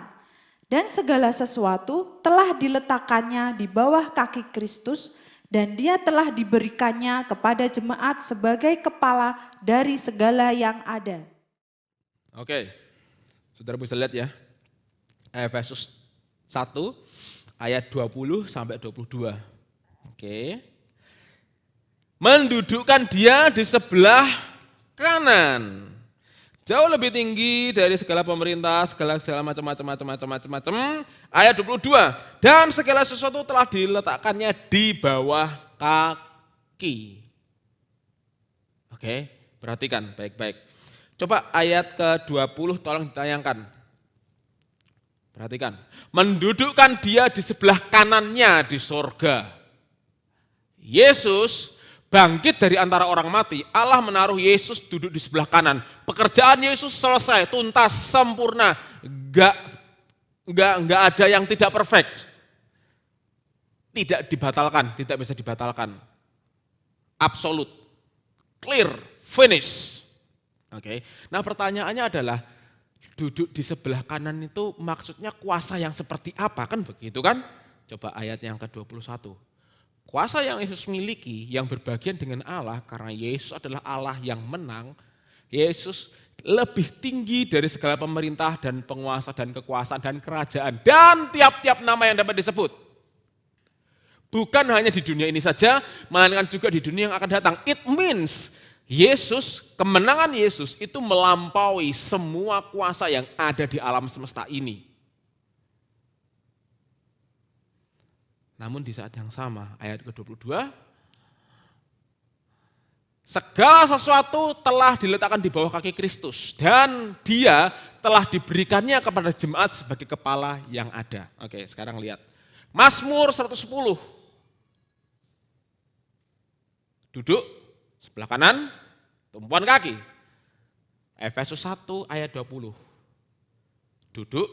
Dan segala sesuatu telah diletakkannya di bawah kaki Kristus dan dia telah diberikannya kepada jemaat sebagai kepala dari segala yang ada. Oke, saudara bisa lihat ya. Efesus 1 ayat 20 sampai 22. Oke. Mendudukkan dia di sebelah kanan. Jauh lebih tinggi dari segala pemerintah, segala macam. Ayat 22. Dan segala sesuatu telah diletakkannya di bawah kaki. Oke, perhatikan baik-baik. Coba ayat ke-20 tolong ditayangkan. Perhatikan, mendudukkan dia di sebelah kanannya di sorga. Yesus bangkit dari antara orang mati, Allah menaruh Yesus duduk di sebelah kanan. Pekerjaan Yesus selesai, tuntas, sempurna, enggak ada yang tidak perfect. Tidak dibatalkan, tidak bisa dibatalkan. Absolut, clear, finish. Oke. Nah pertanyaannya adalah, duduk di sebelah kanan itu maksudnya kuasa yang seperti apa, kan begitu kan? Coba ayat yang ke-21. Kuasa yang Yesus miliki yang berbagian dengan Allah karena Yesus adalah Allah yang menang. Yesus lebih tinggi dari segala pemerintah dan penguasa dan kekuasaan dan kerajaan dan tiap-tiap nama yang dapat disebut. Bukan hanya di dunia ini saja, melainkan juga di dunia yang akan datang. It means Yesus, kemenangan Yesus itu melampaui semua kuasa yang ada di alam semesta ini. Namun di saat yang sama, ayat ke-22, segala sesuatu telah diletakkan di bawah kaki Kristus dan dia telah diberikannya kepada jemaat sebagai kepala yang ada. Oke, sekarang lihat. Mazmur 110. Duduk sebelah kanan, tumpuan kaki. Efesus 1 ayat 20. Duduk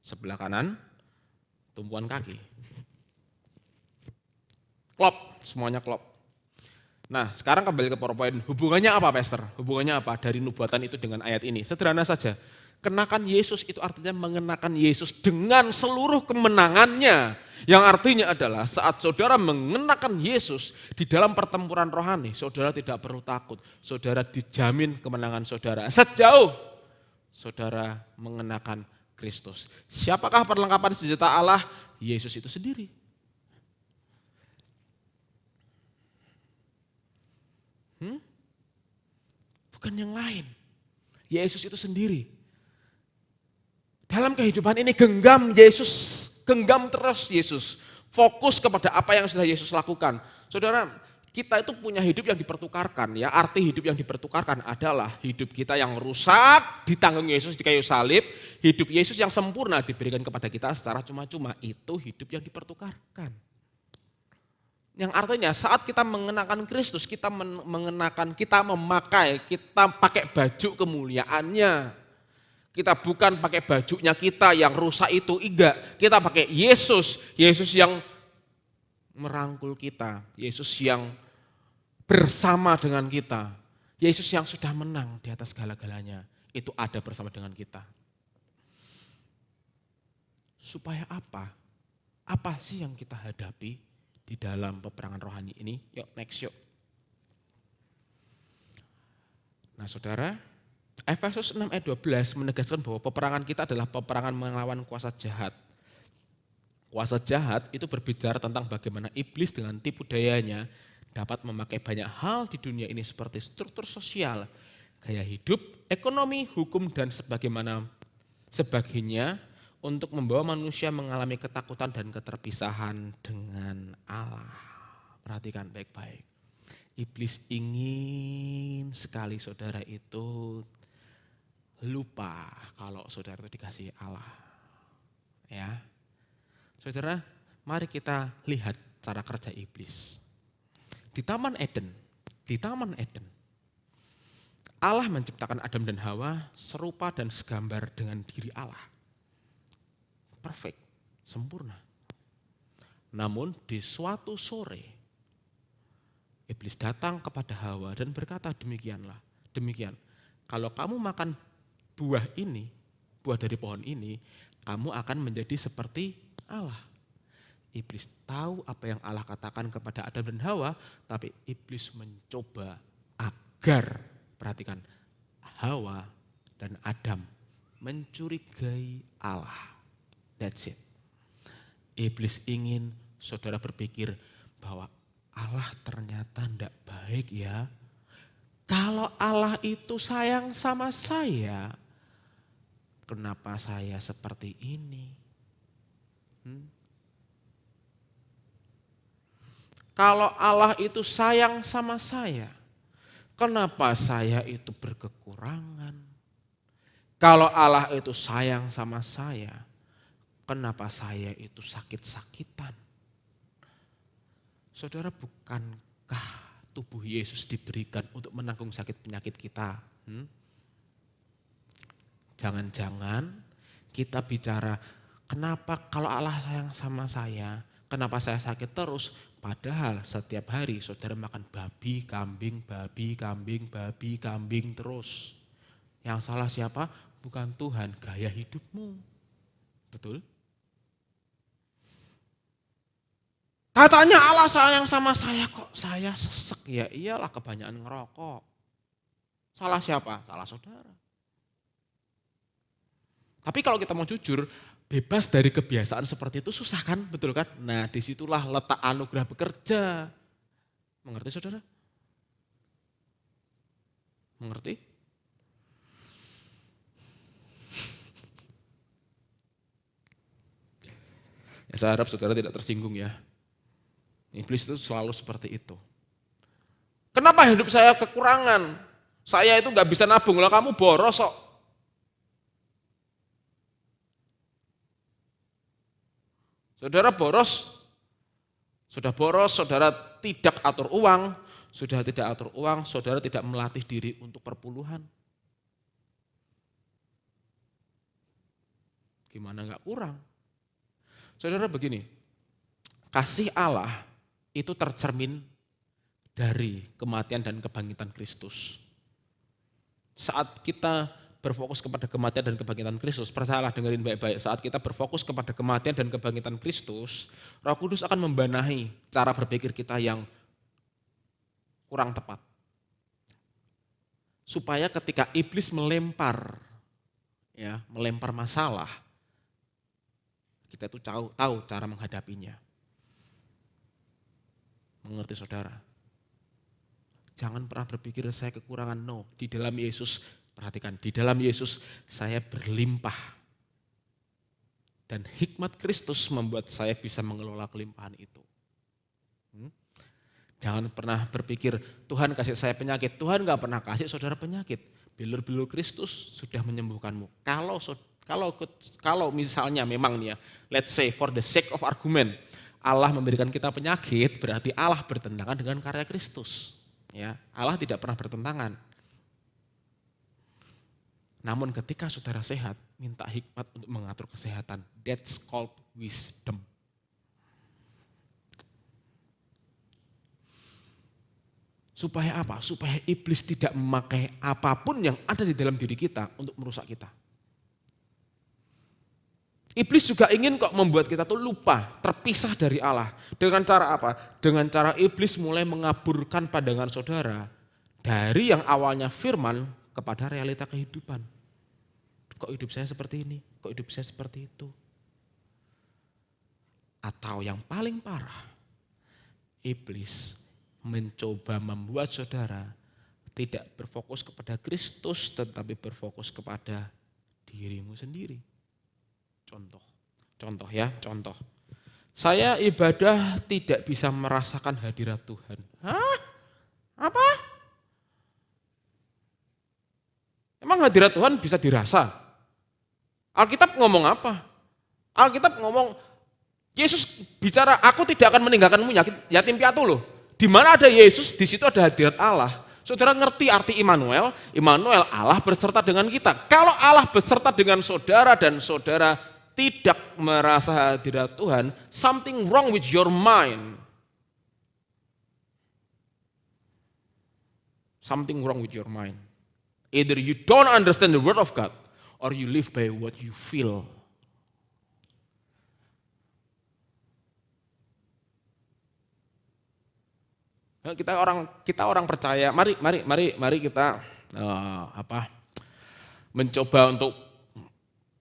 sebelah kanan, tumpuan kaki. Klop, semuanya klop. Nah sekarang kembali ke PowerPoint. Hubungannya apa Pastor? Hubungannya apa dari nubuatan itu dengan ayat ini? Sederhana saja. Kenakan Yesus itu artinya mengenakan Yesus dengan seluruh kemenangannya. Yang artinya adalah saat saudara mengenakan Yesus di dalam pertempuran rohani, saudara tidak perlu takut. Saudara dijamin kemenangan saudara sejauh saudara mengenakan Kristus. Siapakah perlengkapan senjata Allah? Yesus itu sendiri. Bukan yang lain. Yesus itu sendiri. Dalam kehidupan ini genggam Yesus, genggam terus Yesus. Fokus kepada apa yang sudah Yesus lakukan. Saudara, kita itu punya hidup yang dipertukarkan ya. Arti hidup yang dipertukarkan adalah hidup kita yang rusak ditanggung Yesus di kayu salib. Hidup Yesus yang sempurna diberikan kepada kita secara cuma-cuma. Itu hidup yang dipertukarkan. Yang artinya saat kita mengenakan Kristus, kita memakai, kita pakai baju kemuliaannya. Kita bukan pakai bajunya kita yang rusak itu, enggak. Kita pakai Yesus, Yesus yang merangkul kita, Yesus yang bersama dengan kita, Yesus yang sudah menang di atas segala-galanya, itu ada bersama dengan kita. Supaya apa? Apa sih yang kita hadapi di dalam peperangan rohani ini? Yuk next yuk. Nah saudara, Efesus 6 ayat 12 menegaskan bahwa peperangan kita adalah peperangan melawan kuasa jahat. Kuasa jahat itu berbicara tentang bagaimana iblis dengan tipu dayanya dapat memakai banyak hal di dunia ini seperti struktur sosial, gaya hidup, ekonomi, hukum, dan sebagainya untuk membawa manusia mengalami ketakutan dan keterpisahan dengan Allah. Perhatikan baik-baik. Iblis ingin sekali saudara itu lupa kalau saudara itu dikasih Allah. Ya. Saudara, mari kita lihat cara kerja iblis. Di Taman Eden, Allah menciptakan Adam dan Hawa serupa dan segambar dengan diri Allah. Perfect, sempurna. Namun di suatu sore, iblis datang kepada Hawa dan berkata demikian, kalau kamu makan buah dari pohon ini, kamu akan menjadi seperti Allah. Iblis tahu apa yang Allah katakan kepada Adam dan Hawa, tapi iblis mencoba agar, perhatikan, Hawa dan Adam mencurigai Allah. That's it. Iblis ingin saudara berpikir bahwa Allah ternyata tidak baik ya. Kalau Allah itu sayang sama saya, kenapa saya seperti ini? Kalau Allah itu sayang sama saya, kenapa saya itu berkekurangan? Kalau Allah itu sayang sama saya, kenapa saya itu sakit-sakitan? Saudara, bukankah tubuh Yesus diberikan untuk menanggung sakit penyakit kita? Jangan-jangan kita bicara, kenapa kalau Allah sayang sama saya, kenapa saya sakit terus? Padahal setiap hari saudara makan babi, kambing terus. Yang salah siapa? Bukan Tuhan, gaya hidupmu. Betul? Katanya Allah sayang sama saya, kok saya sesek? Ya iyalah, kebanyakan ngerokok. Salah siapa? Salah saudara. Tapi kalau kita mau jujur, bebas dari kebiasaan seperti itu susah kan, betul kan? Nah disitulah letak anugerah bekerja. Mengerti saudara? Mengerti? Ya, saya harap saudara tidak tersinggung ya. Iblis itu selalu seperti itu. Kenapa hidup saya kekurangan? Saya itu gak bisa nabung, lah kamu boros kok. Saudara boros, saudara tidak atur uang, saudara tidak melatih diri untuk perpuluhan. Gimana gak kurang? Saudara begini, kasih Allah itu tercermin dari kematian dan kebangkitan Kristus. Saat kita berfokus kepada kematian dan kebangkitan Kristus, percayalah, dengerin baik-baik, saat kita berfokus kepada kematian dan kebangkitan Kristus, Roh Kudus akan membenahi cara berpikir kita yang kurang tepat. Supaya ketika iblis melempar masalah, kita itu tahu cara menghadapinya. Mengerti saudara? Jangan pernah berpikir saya kekurangan, no. Di dalam Yesus, perhatikan, di dalam Yesus saya berlimpah. Dan hikmat Kristus membuat saya bisa mengelola kelimpahan itu. Jangan pernah berpikir Tuhan kasih saya penyakit. Tuhan gak pernah kasih saudara penyakit. Bilur-bilur Kristus sudah menyembuhkanmu. Kalau misalnya memang nih ya, let's say for the sake of argument, Allah memberikan kita penyakit, berarti Allah bertentangan dengan karya Kristus. Ya, Allah tidak pernah bertentangan. Namun ketika saudara sehat, minta hikmat untuk mengatur kesehatan. That's called wisdom. Supaya apa? Supaya iblis tidak memakai apapun yang ada di dalam diri kita untuk merusak kita. Iblis juga ingin kok membuat kita tuh lupa, terpisah dari Allah. Dengan cara apa? Dengan cara iblis mulai mengaburkan pandangan saudara dari yang awalnya firman kepada realita kehidupan. Kok hidup saya seperti ini? Kok hidup saya seperti itu? Atau yang paling parah, iblis mencoba membuat saudara tidak berfokus kepada Kristus tetapi berfokus kepada dirimu sendiri. Contoh. Saya ibadah tidak bisa merasakan hadirat Tuhan. Hah? Apa? Emang hadirat Tuhan bisa dirasa? Alkitab ngomong apa? Alkitab ngomong, Yesus bicara, aku tidak akan meninggalkanmu yatim piatu loh. Di mana ada Yesus, di situ ada hadirat Allah. Saudara ngerti arti Immanuel? Immanuel, Allah berserta dengan kita. Kalau Allah berserta dengan saudara dan saudara tidak merasa hadirat Tuhan, something wrong with your mind. Something wrong with your mind. Either you don't understand the word of God, or you live by what you feel. Kita orang percaya, mari kita mencoba untuk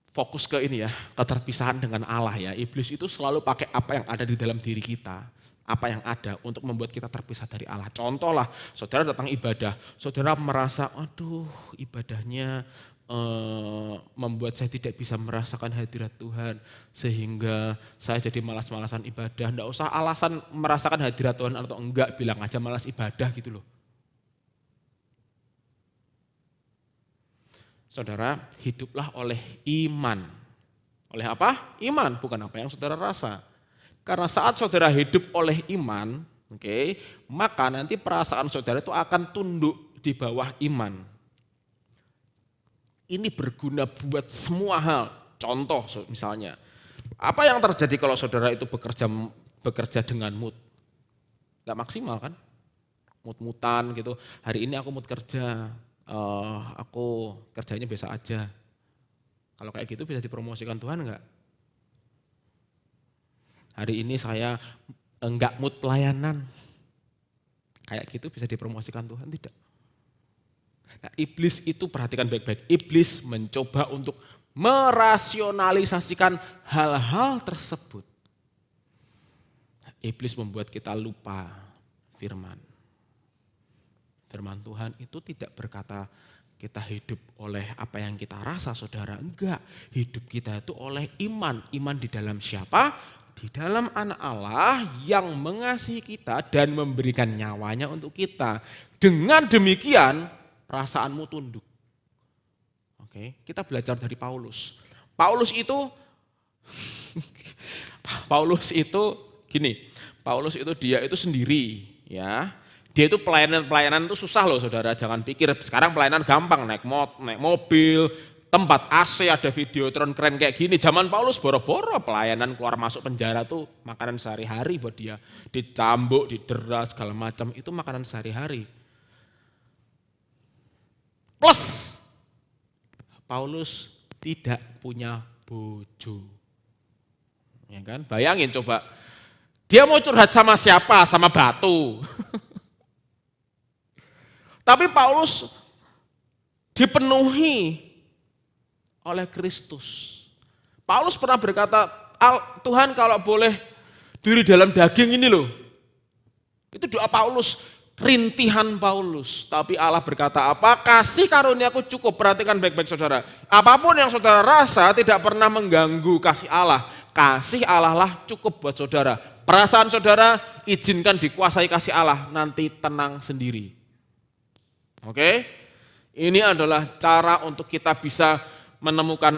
fokus ke ini ya, keterpisahan dengan Allah ya. Iblis itu selalu pakai apa yang ada di dalam diri kita, apa yang ada untuk membuat kita terpisah dari Allah. Contoh lah, saudara datang ibadah, saudara merasa, aduh ibadahnya membuat saya tidak bisa merasakan hadirat Tuhan sehingga saya jadi malas-malasan ibadah. Enggak usah alasan merasakan hadirat Tuhan atau enggak, bilang aja malas ibadah gitu loh. Saudara, hiduplah oleh iman. Oleh apa? Iman, bukan apa yang saudara rasa. Karena saat saudara hidup oleh iman, maka nanti perasaan saudara itu akan tunduk di bawah iman. Ini berguna buat semua hal. Contoh misalnya, apa yang terjadi kalau saudara itu bekerja dengan mood? Gak maksimal kan? Mood-mutan gitu. Hari ini aku mood kerja, aku kerjanya biasa aja. Kalau kayak gitu bisa dipromosikan Tuhan enggak? Hari ini saya enggak mood pelayanan. Kayak gitu bisa dipromosikan Tuhan? Tidak. Nah, iblis itu perhatikan baik-baik. Iblis mencoba untuk merasionalisasikan hal-hal tersebut. Iblis membuat kita lupa firman. Firman Tuhan itu tidak berkata kita hidup oleh apa yang kita rasa, saudara. Enggak, hidup kita itu oleh iman. Iman di dalam siapa? Di dalam Anak Allah yang mengasihi kita dan memberikan nyawanya untuk kita. Dengan demikian, perasaanmu tunduk. Kita belajar dari Paulus. Paulus itu dia itu sendiri, ya. Dia itu pelayanan itu susah loh, saudara. Jangan pikir sekarang pelayanan gampang, naik mobil, tempat AC, ada videotron keren kayak gini. Zaman Paulus boro-boro pelayanan, keluar masuk penjara tuh makanan sehari-hari buat dia. Dicambuk, didera segala macam, itu makanan sehari-hari. Plus, Paulus tidak punya bojo. Ya kan? Bayangin coba, dia mau curhat sama siapa? Sama batu. Tapi Paulus dipenuhi oleh Kristus. Paulus pernah berkata, Tuhan kalau boleh diri dalam daging ini loh. Itu doa Paulus, rintihan Paulus. Tapi Allah berkata apa? Kasih karuniaku cukup. Perhatikan baik-baik saudara. Apapun yang saudara rasa tidak pernah mengganggu kasih Allah. Kasih Allah lah cukup buat saudara. Perasaan saudara izinkan dikuasai kasih Allah. Nanti tenang sendiri. Ini adalah cara untuk kita bisa menemukan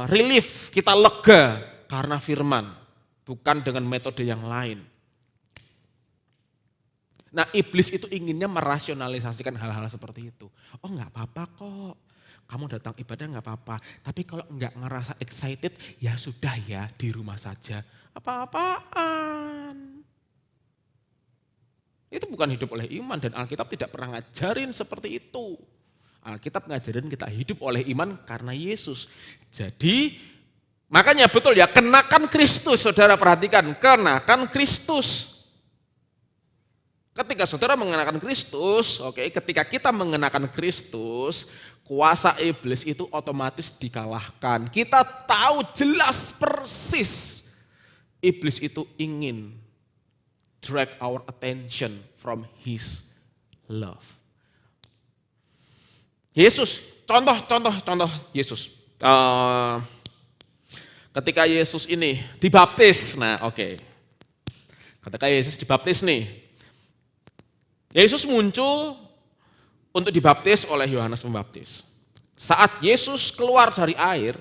relief, kita lega karena firman, bukan dengan metode yang lain. Nah iblis itu inginnya merasionalisasikan hal-hal seperti itu. Oh nggak apa-apa kok, kamu datang ibadah nggak apa-apa. Tapi kalau nggak ngerasa excited ya sudah ya di rumah saja. Apa-apaan. Itu bukan hidup oleh iman dan Alkitab tidak pernah ngajarin seperti itu. Alkitab ngajarin kita hidup oleh iman karena Yesus. Jadi makanya betul ya, kenakan Kristus, saudara perhatikan, kenakan Kristus. Ketika saudara mengenakan Kristus, ketika kita mengenakan Kristus, kuasa iblis itu otomatis dikalahkan. Kita tahu jelas persis iblis itu ingin drag our attention from his love. Yesus, contoh Yesus. Ketika Yesus ini dibaptis, ketika Yesus dibaptis nih, Yesus muncul untuk dibaptis oleh Yohanes Pembaptis. Saat Yesus keluar dari air,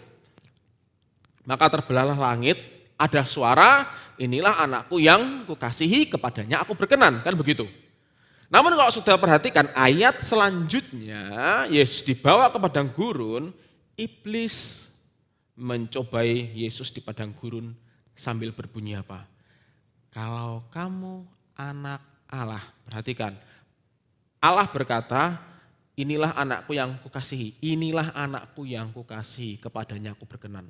maka terbelahlah langit, ada suara, inilah anakku yang kukasihi, kepadanya aku berkenan, kan begitu. Namun kalau sudah perhatikan ayat selanjutnya, Yesus dibawa ke padang gurun, iblis mencobai Yesus di padang gurun sambil berbunyi apa? Kalau kamu anak Allah, perhatikan. Allah berkata, inilah anakku yang kukasihi, inilah anakku yang kukasihi, kepadanya aku berkenan.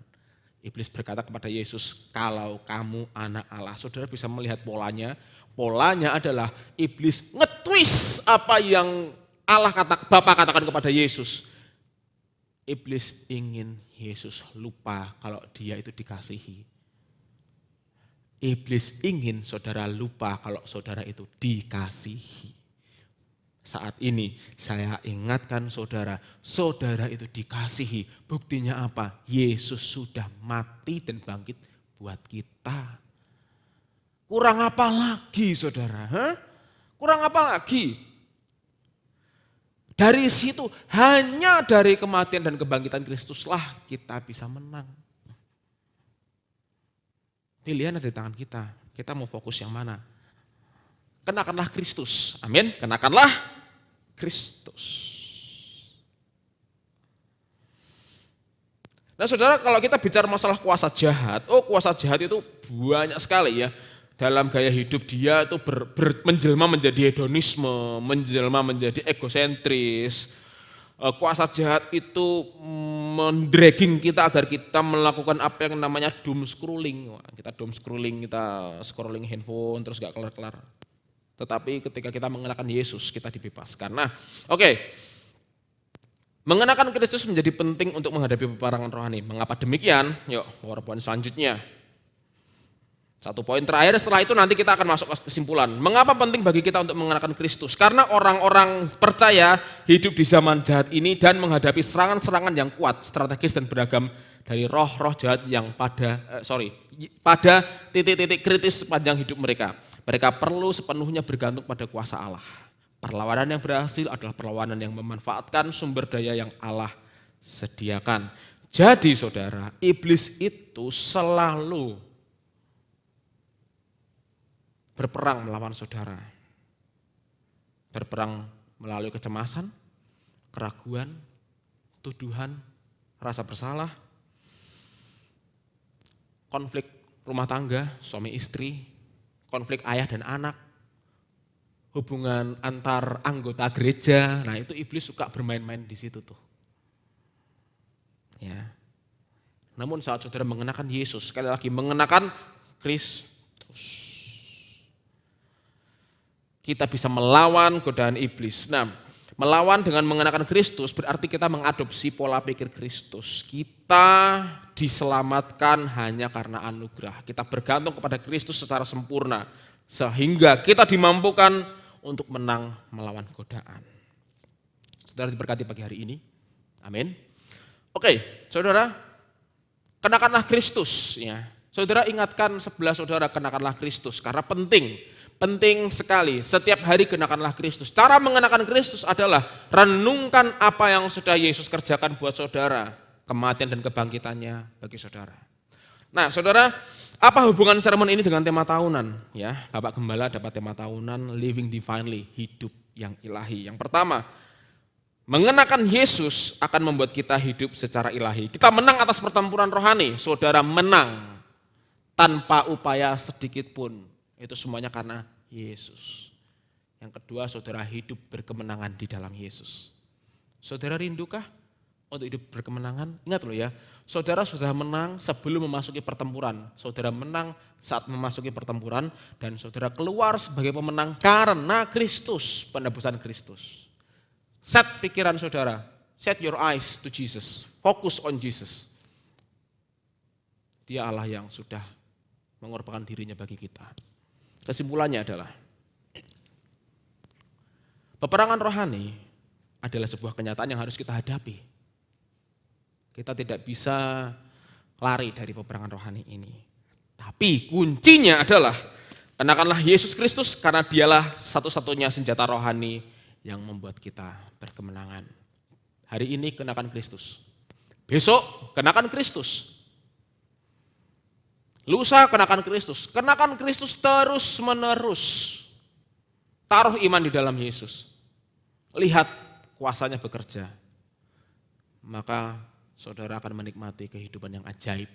Iblis berkata kepada Yesus, kalau kamu anak Allah. Saudara bisa melihat polanya. Polanya adalah iblis nge-twist apa yang Bapa katakan kepada Yesus. Iblis ingin Yesus lupa kalau dia itu dikasihi. Iblis ingin saudara lupa kalau saudara itu dikasihi. Saat ini saya ingatkan saudara, saudara itu dikasihi. Buktinya apa? Yesus sudah mati dan bangkit buat kita. Kurang apa lagi saudara? Kurang apa lagi? Dari situ, hanya dari kematian dan kebangkitan Kristuslah kita bisa menang. Pilihan ada di tangan kita. Kita mau fokus yang mana? Kenakanlah Kristus. Amin. Kenakanlah Kristus. Nah saudara, kalau kita bicara masalah kuasa jahat, kuasa jahat itu banyak sekali ya. Dalam gaya hidup dia itu menjelma menjadi hedonisme, menjelma menjadi egosentris. Kuasa jahat itu mendragging kita agar kita melakukan apa yang namanya doom scrolling. Kita doom scrolling, kita scrolling handphone terus gak kelar-kelar. Tetapi ketika kita mengenakan Yesus, kita dibebaskan. Nah, mengenakan Kristus menjadi penting untuk menghadapi peperangan rohani. Mengapa demikian? Yuk, PowerPoint selanjutnya. Satu poin terakhir, setelah itu nanti kita akan masuk ke kesimpulan. Mengapa penting bagi kita untuk mengenakan Kristus? Karena orang-orang percaya hidup di zaman jahat ini dan menghadapi serangan-serangan yang kuat, strategis dan beragam dari roh-roh jahat yang pada titik-titik kritis sepanjang hidup mereka. Mereka perlu sepenuhnya bergantung pada kuasa Allah. Perlawanan yang berhasil adalah perlawanan yang memanfaatkan sumber daya yang Allah sediakan. Jadi saudara, iblis itu selalu berperang melawan saudara. Berperang melalui kecemasan, keraguan, tuduhan, rasa bersalah, konflik rumah tangga, suami istri, konflik ayah dan anak, hubungan antar anggota gereja. Nah itu iblis suka bermain-main di situ tuh. Ya. Namun saat saudara mengenakan Yesus, sekali lagi mengenakan Kristus, kita bisa melawan godaan iblis. Nah, melawan dengan mengenakan Kristus berarti kita mengadopsi pola pikir Kristus. Kita diselamatkan hanya karena anugerah. Kita bergantung kepada Kristus secara sempurna. Sehingga kita dimampukan untuk menang melawan godaan. Saudara diberkati pagi hari ini. Amin. Saudara, kenakanlah Kristus. Ya. Saudara ingatkan sebelah saudara, kenakanlah Kristus. Karena penting sekali, setiap hari kenakanlah Kristus. Cara mengenakan Kristus adalah renungkan apa yang sudah Yesus kerjakan buat saudara, kematian dan kebangkitannya bagi saudara. Nah saudara, Apa hubungan sermon ini dengan tema tahunan? Ya, Bapak Gembala dapat tema tahunan Living Divinely, hidup yang ilahi. Yang pertama, mengenakan Yesus akan membuat kita hidup secara ilahi. Kita menang atas pertempuran rohani, saudara menang tanpa upaya sedikit pun. Itu semuanya karena Yesus. Yang kedua, saudara hidup berkemenangan di dalam Yesus. Saudara rindukah untuk hidup berkemenangan? Ingat loh ya, saudara sudah menang sebelum memasuki pertempuran. Saudara menang saat memasuki pertempuran dan saudara keluar sebagai pemenang karena Kristus, penebusan Kristus. Set pikiran saudara, set your eyes to Jesus, fokus on Jesus. Dia Allah yang sudah mengorbankan dirinya bagi kita. Kesimpulannya adalah, peperangan rohani adalah sebuah kenyataan yang harus kita hadapi. Kita tidak bisa lari dari peperangan rohani ini. Tapi kuncinya adalah kenakanlah Yesus Kristus karena dialah satu-satunya senjata rohani yang membuat kita berkemenangan. Hari ini kenakan Kristus. Besok kenakan Kristus. Lusa kenakan Kristus. Kenakan Kristus terus menerus. Taruh iman di dalam Yesus. Lihat kuasanya bekerja, maka saudara akan menikmati kehidupan yang ajaib.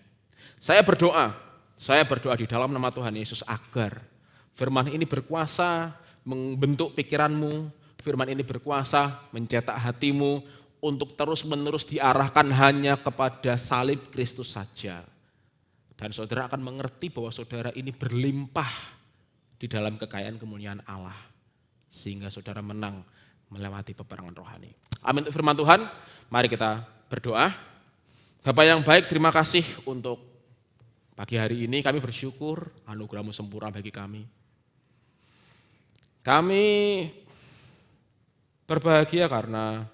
Saya berdoa di dalam nama Tuhan Yesus agar firman ini berkuasa membentuk pikiranmu, firman ini berkuasa mencetak hatimu untuk terus-menerus diarahkan hanya kepada salib Kristus saja. Dan saudara akan mengerti bahwa saudara ini berlimpah di dalam kekayaan kemuliaan Allah, sehingga saudara menang melewati peperangan rohani. Amin untuk firman Tuhan. Mari kita berdoa. Bapak yang baik, terima kasih untuk pagi hari ini. Kami bersyukur anugerah-Mu sempurna bagi kami. Kami berbahagia karena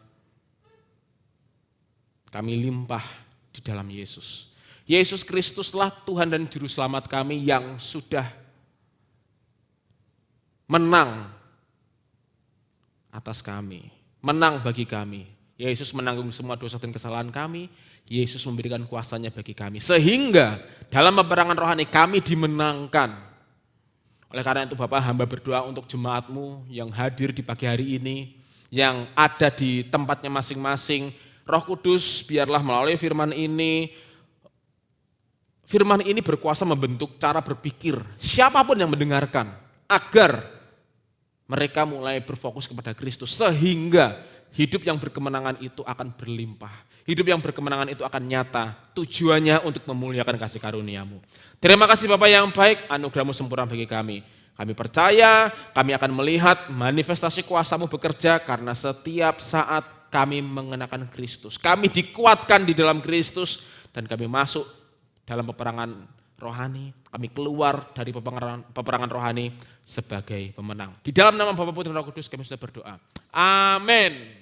kami limpah di dalam Yesus. Yesus Kristuslah Tuhan dan Juru Selamat kami yang sudah menang atas kami, menang bagi kami. Yesus menanggung semua dosa dan kesalahan kami. Yesus memberikan kuasanya bagi kami. Sehingga dalam peperangan rohani kami dimenangkan. Oleh karena itu Bapak, hamba berdoa untuk jemaat-Mu yang hadir di pagi hari ini, yang ada di tempatnya masing-masing. Roh Kudus biarlah melalui firman ini berkuasa membentuk cara berpikir siapapun yang mendengarkan, agar mereka mulai berfokus kepada Kristus, sehingga hidup yang berkemenangan itu akan berlimpah. Hidup yang berkemenangan itu akan nyata, tujuannya untuk memuliakan kasih karunia-Mu. Terima kasih Bapak yang baik, anugerah-Mu sempurna bagi kami. Kami percaya, kami akan melihat manifestasi kuasa-Mu bekerja karena setiap saat kami mengenakan Kristus. Kami dikuatkan di dalam Kristus dan kami masuk dalam peperangan rohani, kami keluar dari peperangan rohani sebagai pemenang. Di dalam nama Bapa, Putra, dan Roh Kudus kami sudah berdoa. Amin.